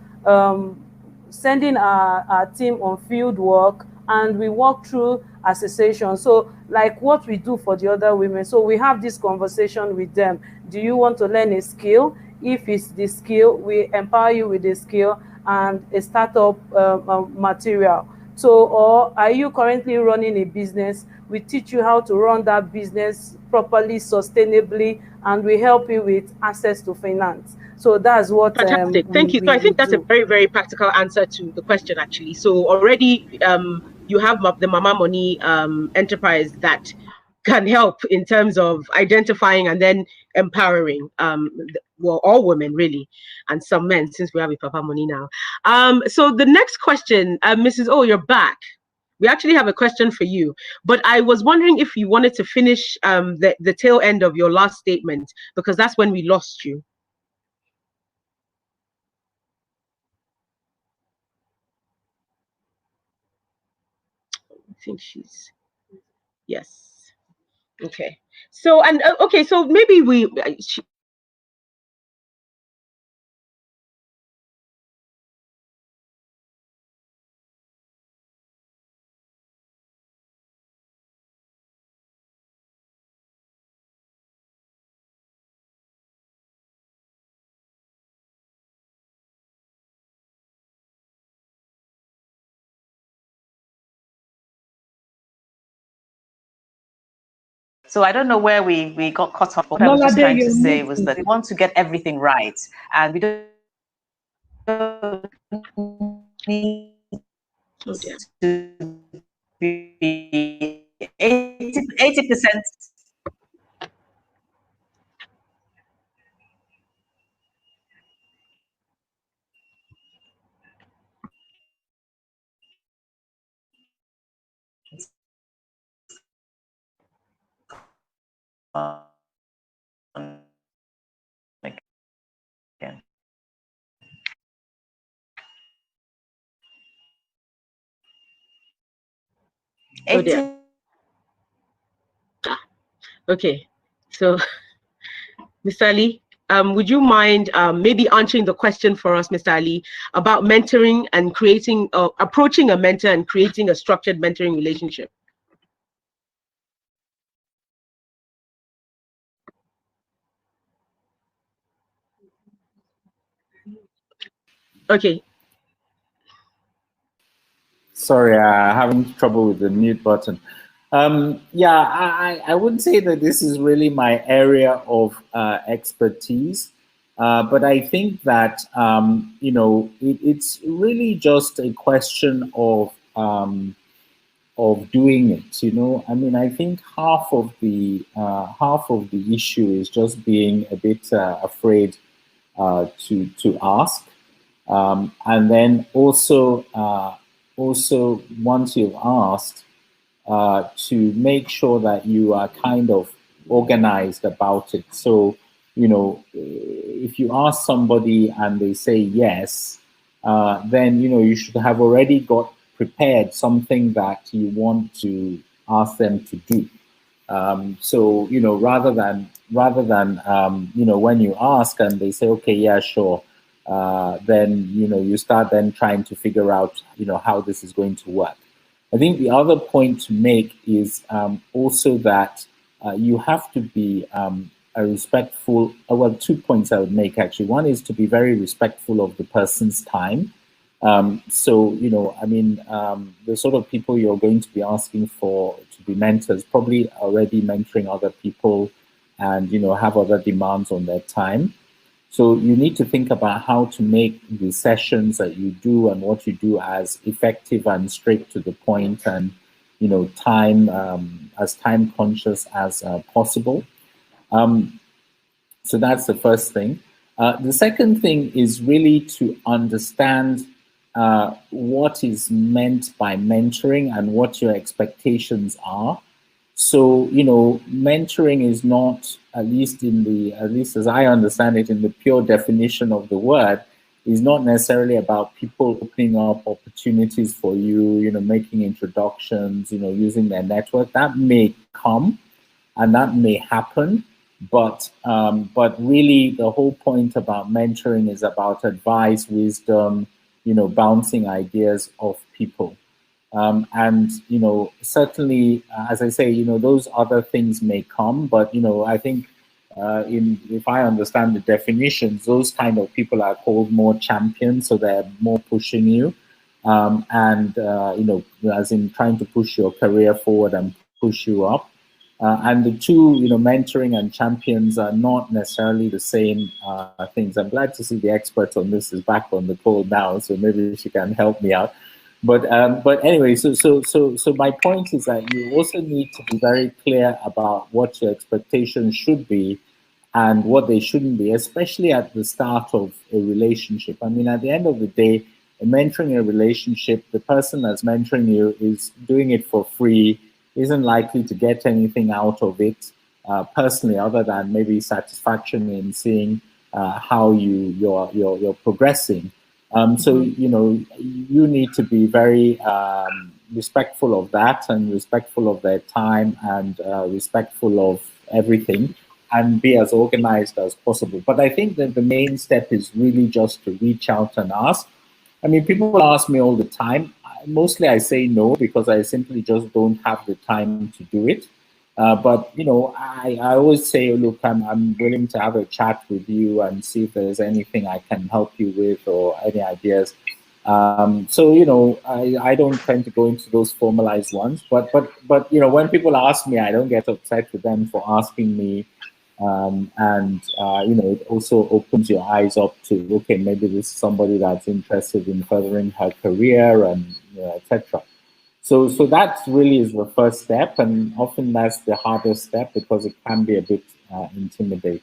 sending our team on field work, and we walk through association. So like what we do for the other women, so we have this conversation with them. Do you want to learn a skill? If it's the skill, we empower you with a skill and a startup material. So, or are you currently running a business? We teach you how to run that business properly, sustainably, and we help you with access to finance. So that's what. Fantastic. Thank you. So I think that's a very, very practical answer to the question, actually. So already you have the Mama Money enterprise that can help in terms of identifying and then empowering well, all women really, and some men, since we have a Papa Money now. So the next question, Mrs. O, you're back. We actually have a question for you, but I was wondering if you wanted to finish the tail end of your last statement, because that's when we lost you. I think she's, yes. Okay. So, and okay, so maybe So I don't know where we got caught up. What I was just trying to say was that we want to get everything right, and we don't need to be 80%. Again. Oh dear. Okay, so Mr. Ali, would you mind maybe answering the question for us, Mr. Ali, about mentoring and creating, approaching a mentor and creating a structured mentoring relationship? Okay. Sorry, having trouble with the mute button. Yeah, I would say that this is really my area of expertise, but I think that you know, it's really just a question of doing it. You know, I mean, I think half of the issue is just being a bit afraid to ask, and then also once you've asked, to make sure that you are kind of organized about it. So, you know, if you ask somebody and they say yes, then, you know, you should have already got prepared something that you want to ask them to do. So, you know, rather than you know, when you ask and they say, okay, yeah, sure, then, you know, you start then trying to figure out, you know, how this is going to work. I think the other point to make is also that you have to be a respectful, well, 2 points I would make actually. One is to be very respectful of the person's time. So, you know, I mean, the sort of people you're going to be asking for to be mentors probably already mentoring other people and, you know, have other demands on their time. So you need to think about how to make the sessions that you do and what you do as effective and straight to the point and, you know, as time conscious as possible. So that's the first thing. The second thing is really to understand what is meant by mentoring and what your expectations are. So, you know, mentoring is not, at least as I understand it, in the pure definition of the word, is not necessarily about people opening up opportunities for you, you know, making introductions, you know, using their network. That may come and that may happen, but really the whole point about mentoring is about advice, wisdom, you know, bouncing ideas off people. And, you know, certainly, as I say, you know, those other things may come, but, you know, I think if I understand the definitions, those kind of people are called more champions, so they're more pushing you, and, you know, as in trying to push your career forward and push you up. And the two, mentoring and champions are not necessarily the same things. I'm glad to see the expert on this is back on the call now, so maybe she can help me out. But anyway, so my point is that you also need to be very clear about what your expectations should be and what they shouldn't be, especially at the start of a relationship. I mean, at the end of the day, mentoring a relationship, the person that's mentoring you is doing it for free, isn't likely to get anything out of it personally, other than maybe satisfaction in seeing how you're progressing. So you need to be very respectful of that, and respectful of their time, and respectful of everything, and be as organized as possible. But I think that the main step is really just to reach out and ask. I mean, people ask me all the time. Mostly I say no, because I simply just don't have the time to do it. But I always say, look, I'm willing to have a chat with you and see if there's anything I can help you with, or any ideas. So I don't tend to go into those formalized ones. But when people ask me, I don't get upset with them for asking me. It also opens your eyes up to, okay, maybe this is somebody that's interested in furthering her career, and etc. So that really is the first step, and often that's the hardest step, because it can be a bit intimidating.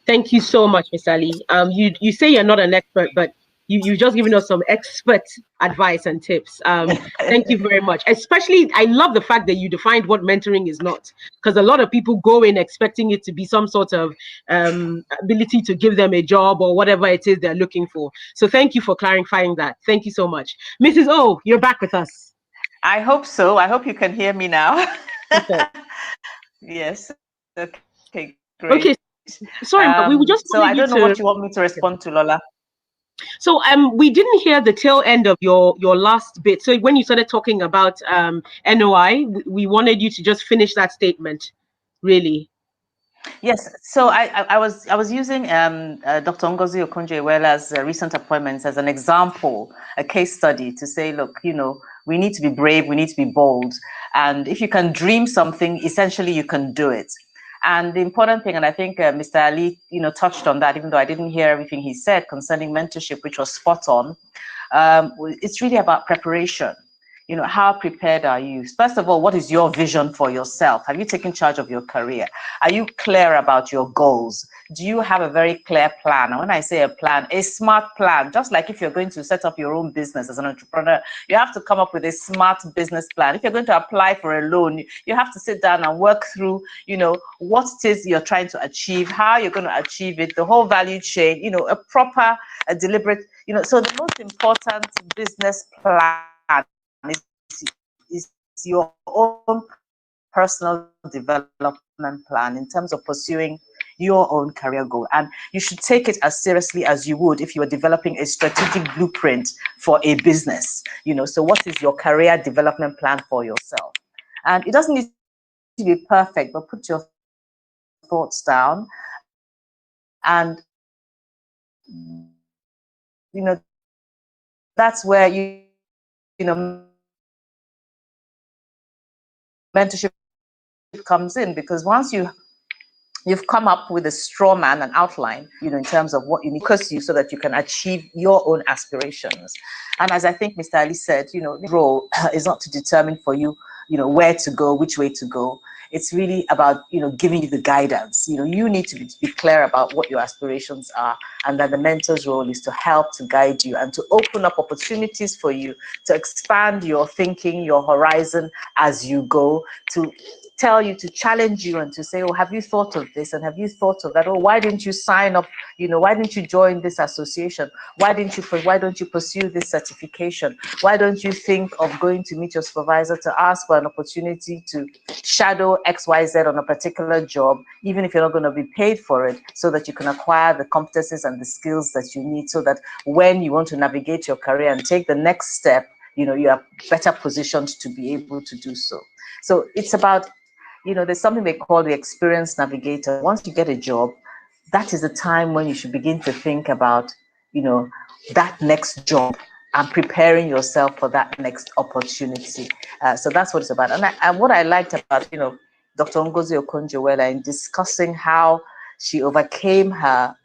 Thank you so much, Mr. Ali. You say you're not an expert, but you've just given us some expert advice and tips. Thank you very much. Especially, I love the fact that you defined what mentoring is not, because a lot of people go in expecting it to be some sort of ability to give them a job or whatever it is they're looking for. So thank you for clarifying that. Thank you so much. Mrs. O, you're back with us. I hope so. I hope you can hear me now. Okay. Yes. Okay, great. Okay. Sorry, but we just so I don't know what you want me to respond to, Lola. So we didn't hear the tail end of your last bit. So when you started talking about NOI, we wanted you to just finish that statement, really. Yes. So I was using Dr. Ngozi Okonjo-Iweala's recent appointments as an example, a case study, to say, look, we need to be brave, we need to be bold, and if you can dream something, essentially you can do it. And the important thing, and I think Mr. Ali, touched on that, even though I didn't hear everything he said concerning mentorship, which was spot on. It's really about preparation. How prepared are you? First of all, what is your vision for yourself? Have you taken charge of your career? Are you clear about your goals? Do you have a very clear plan? And when I say a plan, a smart plan, just like if you're going to set up your own business as an entrepreneur, you have to come up with a smart business plan. If you're going to apply for a loan, you have to sit down and work through, what it is you're trying to achieve, how you're going to achieve it, the whole value chain, a proper, a deliberate, so the most important business plan is your own personal development plan in terms of pursuing your own career goal. And you should take it as seriously as you would if you were developing a strategic blueprint for a business. So what is your career development plan for yourself? And it doesn't need to be perfect, but put your thoughts down. And that's where mentorship comes in, because once you've come up with a straw man, an outline, in terms of what you need, focus you so that you can achieve your own aspirations. And as I think Mr. Ali said, the role is not to determine for you, where to go, which way to go. It's really about, giving you the guidance. You need to be clear about what your aspirations are, and that the mentor's role is to help, to guide you, and to open up opportunities for you to expand your thinking, your horizon as you go, to tell you, to challenge you, and to say, oh, have you thought of this? And have you thought of that? Oh, why didn't you sign up? Why didn't you join this association? Why don't you pursue this certification? Why don't you think of going to meet your supervisor to ask for an opportunity to shadow XYZ on a particular job, even if you're not going to be paid for it, so that you can acquire the competencies and the skills that you need, so that when you want to navigate your career and take the next step, you are better positioned to be able to do so. So it's about, there's something they call the experienced navigator. Once you get a job, that is the time when you should begin to think about, that next job and preparing yourself for that next opportunity. So that's what it's about. And what I liked about, Dr. Ngozi Okonjo-Iweala in discussing how she overcame her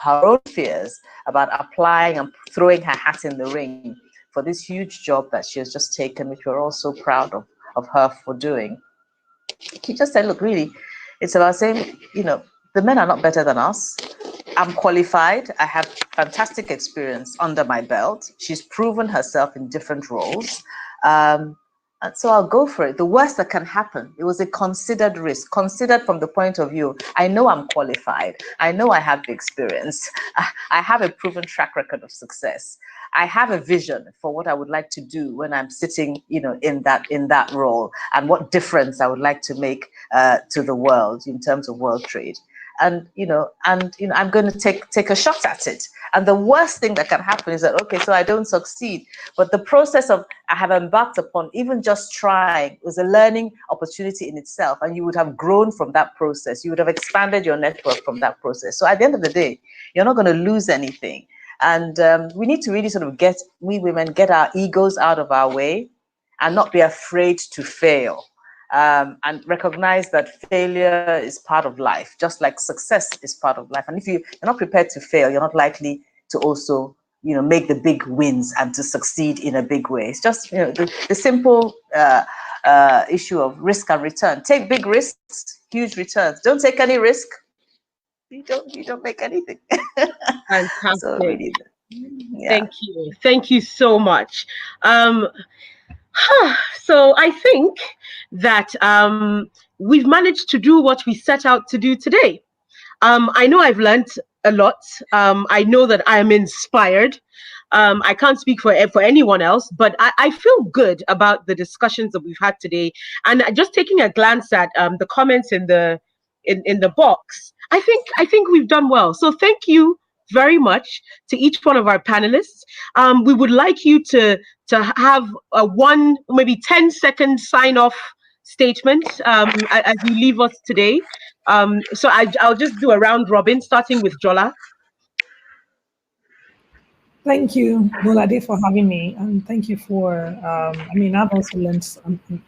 own fears about applying and throwing her hat in the ring for this huge job that she has just taken, which we're all so proud of her for doing. She just said, look, really, it's about saying, the men are not better than us. I'm qualified. I have fantastic experience under my belt. She's proven herself in different roles. And so I'll go for it. The worst that can happen, it was a considered risk, considered from the point of view, I know I'm qualified. I know I have the experience. I have a proven track record of success. I have a vision for what I would like to do when I'm sitting, in that role, and what difference I would like to make to the world in terms of world trade. And I'm going to take a shot at it. And the worst thing that can happen is that, okay, so I don't succeed. But the process of I have embarked upon, even just trying, was a learning opportunity in itself. And you would have grown from that process. You would have expanded your network from that process. So at the end of the day, you're not going to lose anything. And we need to really sort of we women get our egos out of our way and not be afraid to fail. And recognize that failure is part of life, just like success is part of life. And if you're not prepared to fail, you're not likely to also, make the big wins and to succeed in a big way. It's just, the simple issue of risk and return. Take big risks, huge returns. Don't take any risk. You don't make anything. Fantastic. So really, Thank you so much. So I think that we've managed to do what we set out to do today. I know I've learned a lot. I know that I am inspired. I can't speak for anyone else, but I feel good about the discussions that we've had today. And just taking a glance at the comments in the box, I think we've done well. So thank you very much to each one of our panelists. We would like you to have a maybe 10-second sign-off statement as you leave us today. So I'll just do a round robin, starting with Jola. Thank you, Bolade, for having me, and thank you for. I've also learned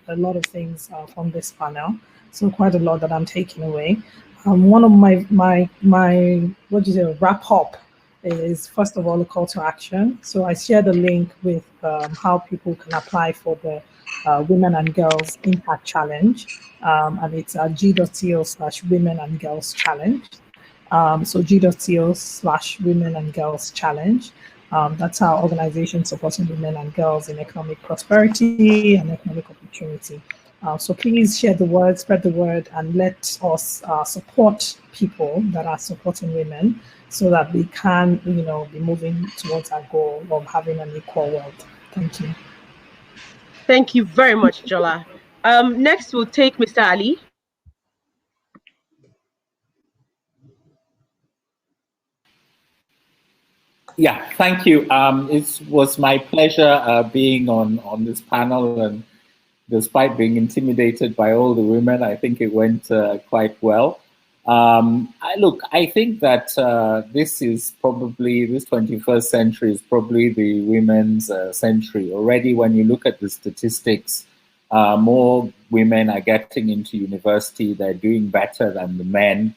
a lot of things from this panel, so quite a lot that I'm taking away. One of my wrap up is, first of all, a call to action. So I shared a link with how people can apply for the Women and Girls Impact Challenge, and it's g.co/Women and Girls Challenge. So g.co/Women and Girls Challenge. That's our organization supporting women and girls in economic prosperity and economic opportunity. So please share the word, spread the word, and let us support people that are supporting women so that we can, be moving towards our goal of having an equal world. Thank you. Thank you very much, Jola. Next, we'll take Mr. Ali. Yeah, thank you. It was my pleasure being on this panel, and despite being intimidated by all the women, I think it went quite well. I think that this 21st century is probably the women's century. Already, when you look at the statistics, more women are getting into university. They're doing better than the men.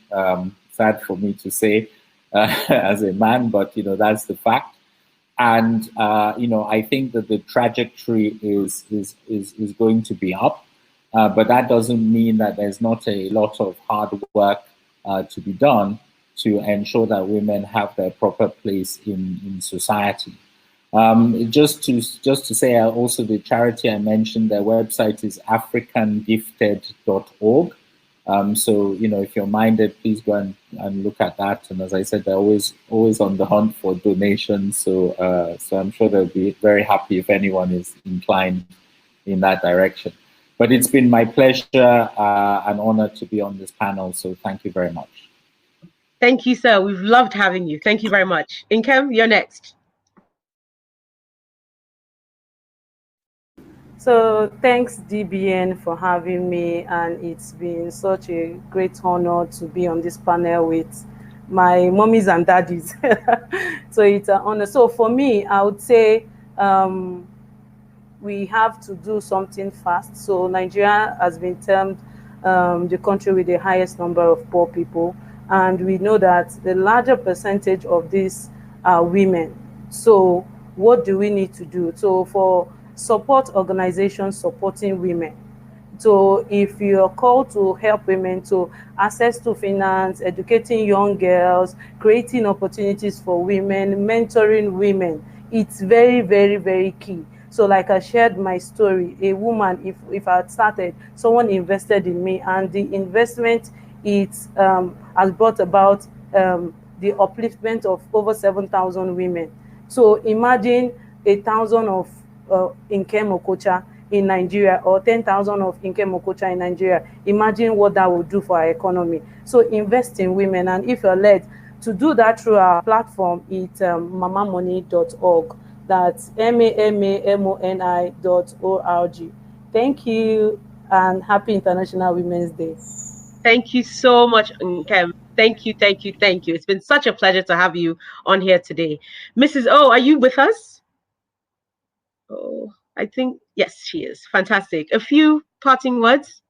Sad for me to say, as a man, but that's the fact. And I think that the trajectory is going to be up, but that doesn't mean that there's not a lot of hard work to be done to ensure that women have their proper place in society. Just to say, also the charity I mentioned, their website is africangifted.org. So if you're minded, please go and look at that. And as I said, they're always on the hunt for donations. So I'm sure they'll be very happy if anyone is inclined in that direction. But it's been my pleasure and honor to be on this panel. So thank you very much. Thank you, sir. We've loved having you. Thank you very much. Nkem, you're next. So thanks, DBN, for having me, and it's been such a great honor to be on this panel with my mommies and daddies. So it's an honor. So for me, I would say we have to do something fast. So Nigeria has been termed the country with the highest number of poor people, and we know that the larger percentage of these are women. So what do we need to do? So for support organizations supporting women, so if you're called to help women to access to finance, educating young girls, creating opportunities for women, mentoring women, it's very, very, very key. So like I shared my story, a woman, if I had started, someone invested in me, and the investment has brought about the upliftment of over 7,000 women. So imagine 1,000 of Nkem Okocha in Nigeria, or 10,000 of Nkem Okocha in Nigeria. Imagine what that would do for our economy. So invest in women, and if you're led to do that through our platform, it's mamamoney.org. That's mamamoni.org. Thank you, and happy International Women's Day. Thank you so much, Nkem. Thank you, thank you, thank you. It's been such a pleasure to have you on here today. Mrs. O, are you with us? Oh, I think, yes, she is. Fantastic. A few parting words?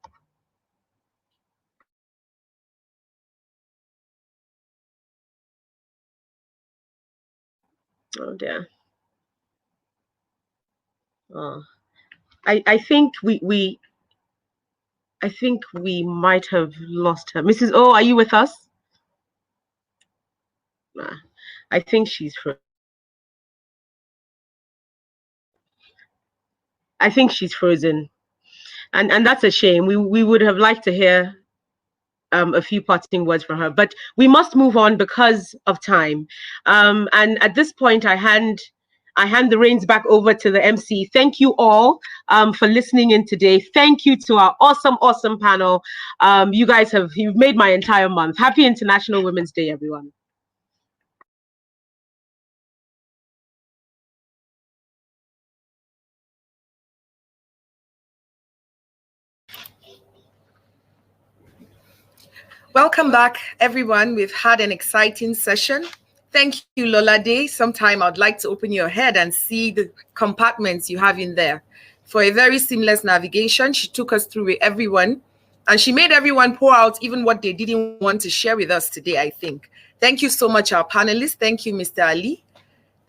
Oh, dear. Oh, I think we might have lost her. Mrs. O, are you with us? I think she's frozen. I think she's frozen, and that's a shame. We would have liked to hear a few parting words from her, but we must move on because of time. And at this point, I hand the reins back over to the MC. Thank you all for listening in today. Thank you to our awesome panel. You guys you've made my entire month. Happy International Women's Day, everyone. Welcome back, everyone. We've had an exciting session. Thank you, Lolade. Sometime I'd like to open your head and see the compartments you have in there. For a very seamless navigation, she took us through with everyone, and she made everyone pour out even what they didn't want to share with us today, I think. Thank you so much, our panelists. Thank you, Mr. Ali.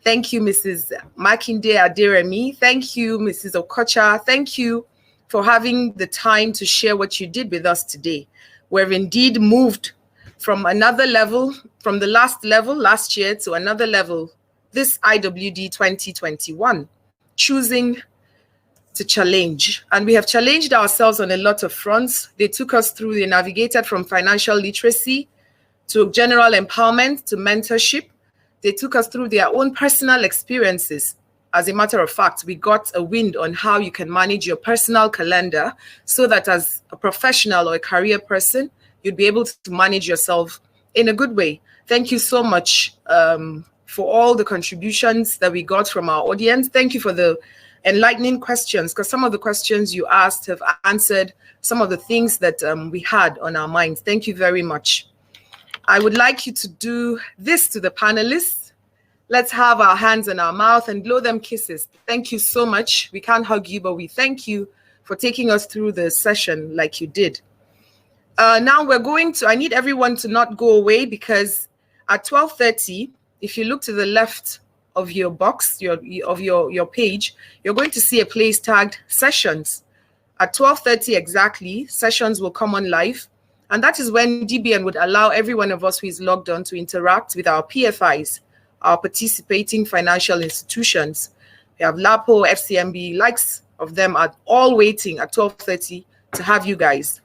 Thank you, Mrs. Makinde Aderemi. Thank you, Mrs. Okocha. Thank you for having the time to share what you did with us today. We've indeed moved from another level, from the last level last year to another level, this IWD 2021, choosing to challenge. And we have challenged ourselves on a lot of fronts. They took us through, they navigated from financial literacy to general empowerment to mentorship. They took us through their own personal experiences. As a matter of fact, we got a wind on how you can manage your personal calendar so that as a professional or a career person, you'd be able to manage yourself in a good way. Thank you so much for all the contributions that we got from our audience. Thank you for the enlightening questions, because some of the questions you asked have answered some of the things that we had on our minds. Thank you very much. I would like you to do this to the panelists. Let's have our hands on our mouth and blow them kisses. Thank you so much. We can't hug you, but we thank you for taking us through the session like you did. Now we're going to, I need everyone to not go away, because at 12:30, if you look to the left of your box, your page, you're going to see a place tagged sessions. At 12:30 exactly, sessions will come on live. And that is when DBN would allow every one of us who is logged on to interact with our PFIs, our participating financial institutions. We have LAPO, FCMB, likes of them are all waiting at 12:30 to have you guys.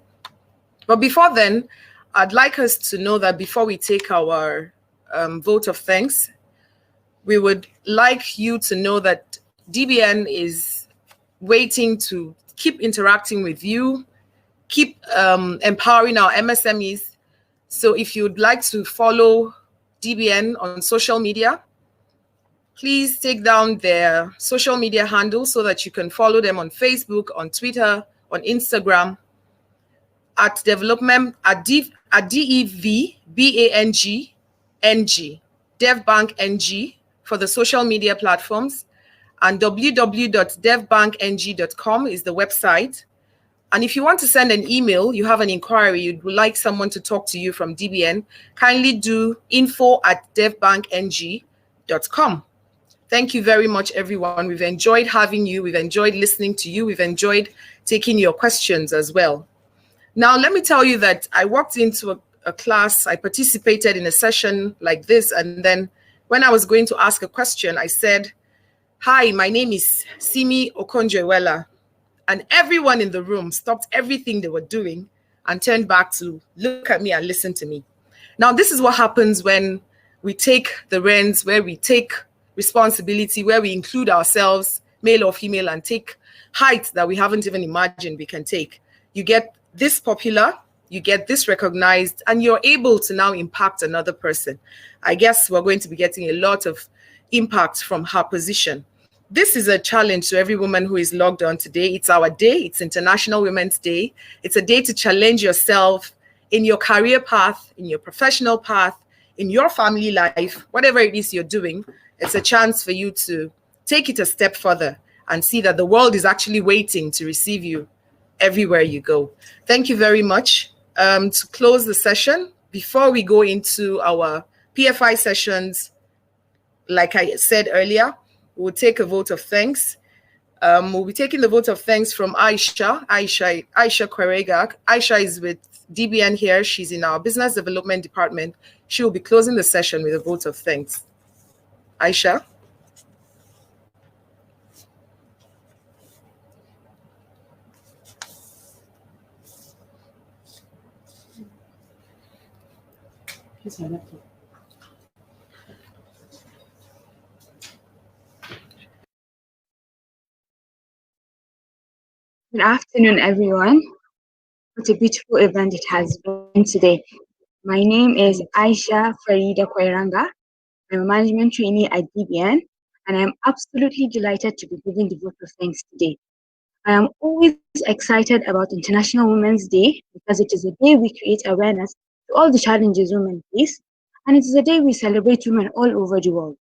But before then, I'd like us to know that before we take our vote of thanks, we would like you to know that DBN is waiting to keep interacting with you, keep empowering our MSMEs. So if you'd like to follow DBN on social media, please take down their social media handles so that you can follow them on Facebook, on Twitter, on Instagram, at development at DEVBANG NG, DevBank NG for the social media platforms, And www.devbankng.com is the website. And if you want to send an email, you have an inquiry, you'd like someone to talk to you from DBN, kindly do info@devbankng.com. Thank you very much, everyone. We've enjoyed having you. We've enjoyed listening to you. We've enjoyed taking your questions as well. Now, let me tell you that I walked into a class, I participated in a session like this, and then when I was going to ask a question, I said, "Hi, my name is Simi Okonjo-Iweala." And everyone in the room stopped everything they were doing and turned back to look at me and listen to me. Now, this is what happens when we take the reins, where we take responsibility, where we include ourselves, male or female, and take heights that we haven't even imagined we can take. You get this popular, you get this recognized, and you're able to now impact another person. I guess we're going to be getting a lot of impact from her position. This is a challenge to every woman who is logged on today. It's our day. It's International Women's Day. It's a day to challenge yourself in your career path, in your professional path, in your family life, whatever it is you're doing. It's a chance for you to take it a step further and see that the world is actually waiting to receive you everywhere you go. Thank you very much. To close the session, before we go into our PFI sessions, like I said earlier, we'll take a vote of thanks. We'll be taking the vote of thanks from Aisha Kwerega. Aisha is with DBN here. She's in our Business Development Department. She will be closing the session with a vote of thanks. Aisha. Good afternoon, everyone. What a beautiful event it has been today. My name is Aisha Farida Kweranga. I'm a management trainee at DBN, and I'm absolutely delighted to be giving the vote of thanks today. I am always excited about International Women's Day because it is a day we create awareness to all the challenges women face, and it is a day we celebrate women all over the world.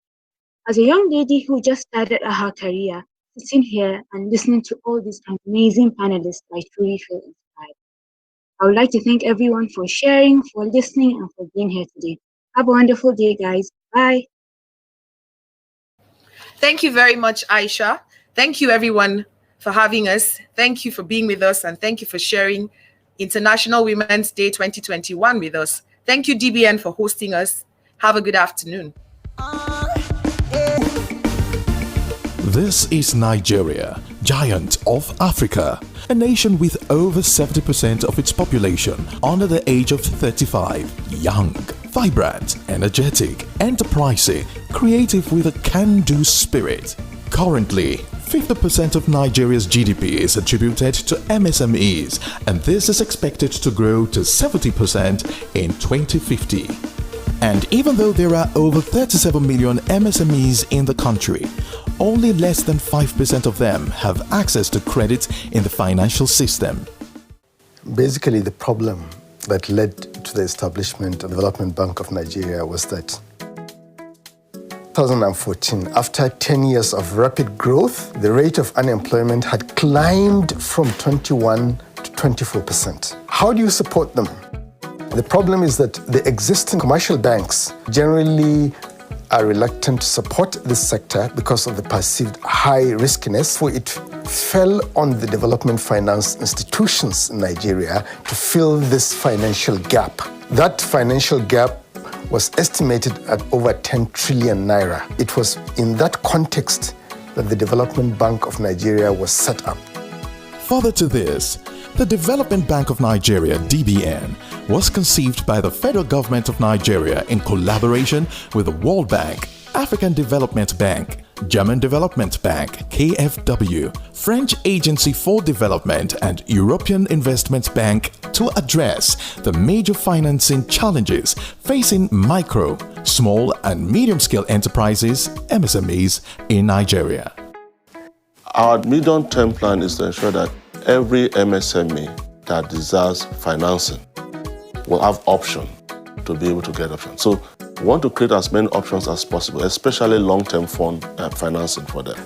As a young lady who just started her career, sitting here and listening to all these amazing panelists, I truly feel inspired. I would like to thank everyone for sharing, for listening, and for being here today. Have a wonderful day, guys. Bye. Thank you very much, Aisha. Thank you, everyone, for having us. Thank you for being with us, and thank you for sharing International Women's Day 2021 with us. Thank you, DBN, for hosting us. Have a good afternoon. This is Nigeria, giant of Africa, a nation with over 70% of its population under the age of 35, young, vibrant, energetic, enterprising, creative with a can-do spirit. Currently, 50% of Nigeria's GDP is attributed to MSMEs, and this is expected to grow to 70% in 2050. And even though there are over 37 million MSMEs in the country, only less than 5% of them have access to credit in the financial system. Basically, the problem that led to the establishment of the Development Bank of Nigeria was that 2014, after 10 years of rapid growth, the rate of unemployment had climbed from 21 to 24%. How do you support them? The problem is that the existing commercial banks generally are reluctant to support this sector because of the perceived high riskiness, for it fell on the development finance institutions in Nigeria to fill this financial gap. That financial gap was estimated at over 10 trillion naira. It was in that context that the Development Bank of Nigeria was set up. Further to this, the Development Bank of Nigeria, DBN, was conceived by the Federal Government of Nigeria in collaboration with the World Bank, African Development Bank, German Development Bank, KfW, French Agency for Development, and European Investment Bank to address the major financing challenges facing micro, small, and medium-scale enterprises, MSMEs, in Nigeria. Our medium-term plan is to ensure that every MSME that desires financing will have option to be able to get option. So We want to create as many options as possible, especially long-term fund financing for them.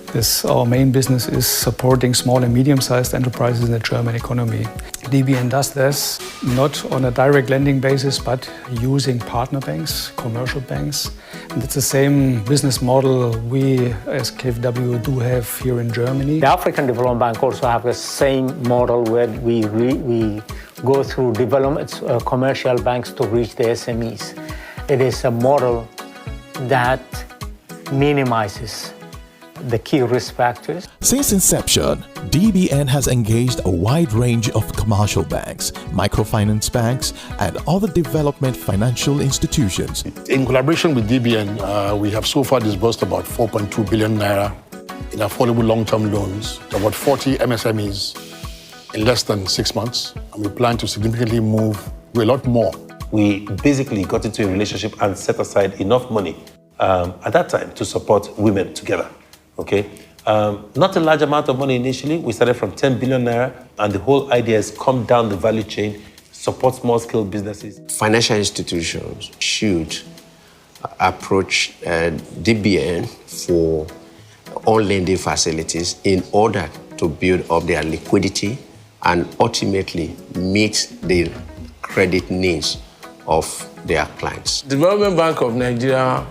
Our main business is supporting small and medium-sized enterprises in the German economy. DBN does this not on a direct lending basis, but using partner banks, commercial banks. And it's the same business model we as KfW do have here in Germany. The African Development Bank also have the same model where we go through development commercial banks to reach the SMEs. It is a model that minimizes the key risk factors. Since inception, DBN has engaged a wide range of commercial banks, microfinance banks, and other development financial institutions. In collaboration with DBN, we have so far disbursed about 4.2 billion naira in affordable long-term loans to about 40 MSMEs in less than 6 months, and we plan to significantly move a lot more. We basically got into a relationship and set aside enough money at that time to support women together. Okay, not a large amount of money initially. We started from 10 billion naira, and the whole idea is come down the value chain, support small-scale businesses. Financial institutions should approach DBN for on-lending facilities in order to build up their liquidity and ultimately meet the credit needs of their clients. Development Bank of Nigeria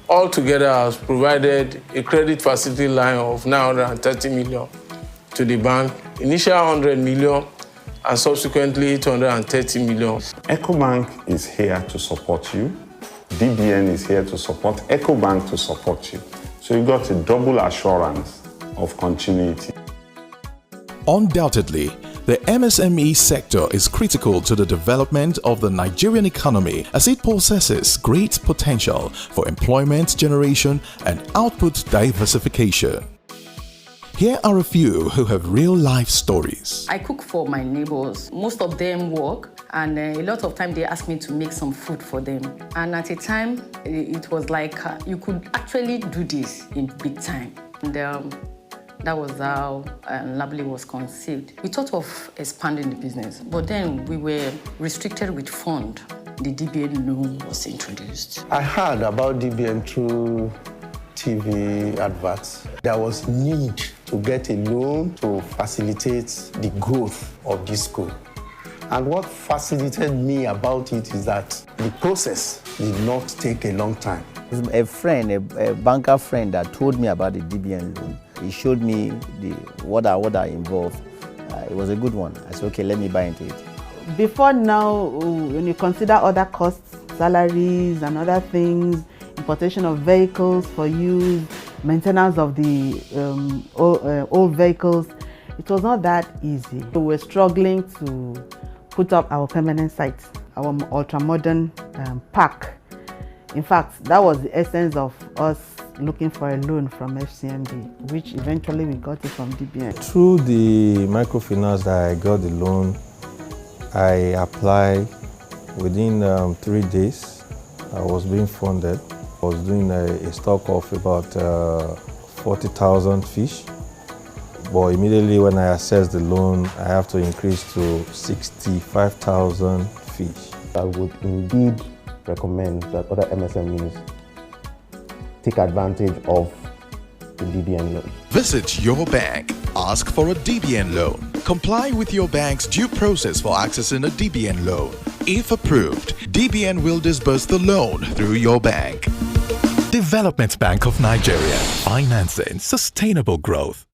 altogether has provided a credit facility line of 930 million to the bank, initial 100 million and subsequently 230 million. EcoBank is here to support you. DBN is here to support EcoBank to support you. So you got a double assurance of continuity. Undoubtedly, the MSME sector is critical to the development of the Nigerian economy as it possesses great potential for employment generation and output diversification. Here are a few who have real-life stories. I cook for my neighbors. Most of them work, and a lot of time they ask me to make some food for them. And at a time, it was like you could actually do this in big time. And, that was how Lably was conceived. We thought of expanding the business, but then we were restricted with fund. The DBN loan was introduced. I heard about DBN through TV adverts. There was need to get a loan to facilitate the growth of this school. And what fascinated me about it is that the process did not take a long time. A friend, a banker friend that told me about the DBN loan. He showed me what are involved. It was a good one. I said, okay, let me buy into it. Before now, when you consider other costs, salaries and other things, importation of vehicles for use, maintenance of the old vehicles, it was not that easy. We were struggling to put up our permanent site, our ultra-modern park. In fact, that was the essence of us looking for a loan from FCMB, which eventually we got it from DBN. Through the microfinance that I got the loan, I applied. Within 3 days, I was being funded. I was doing a stock of about 40,000 fish. But immediately when I assessed the loan, I have to increase to 65,000 fish. I would indeed recommend that other MSMEs take advantage of the DBN loan. Visit your bank. Ask for a DBN loan. Comply with your bank's due process for accessing a DBN loan. If approved, DBN will disburse the loan through your bank. Development Bank of Nigeria. Financing sustainable growth.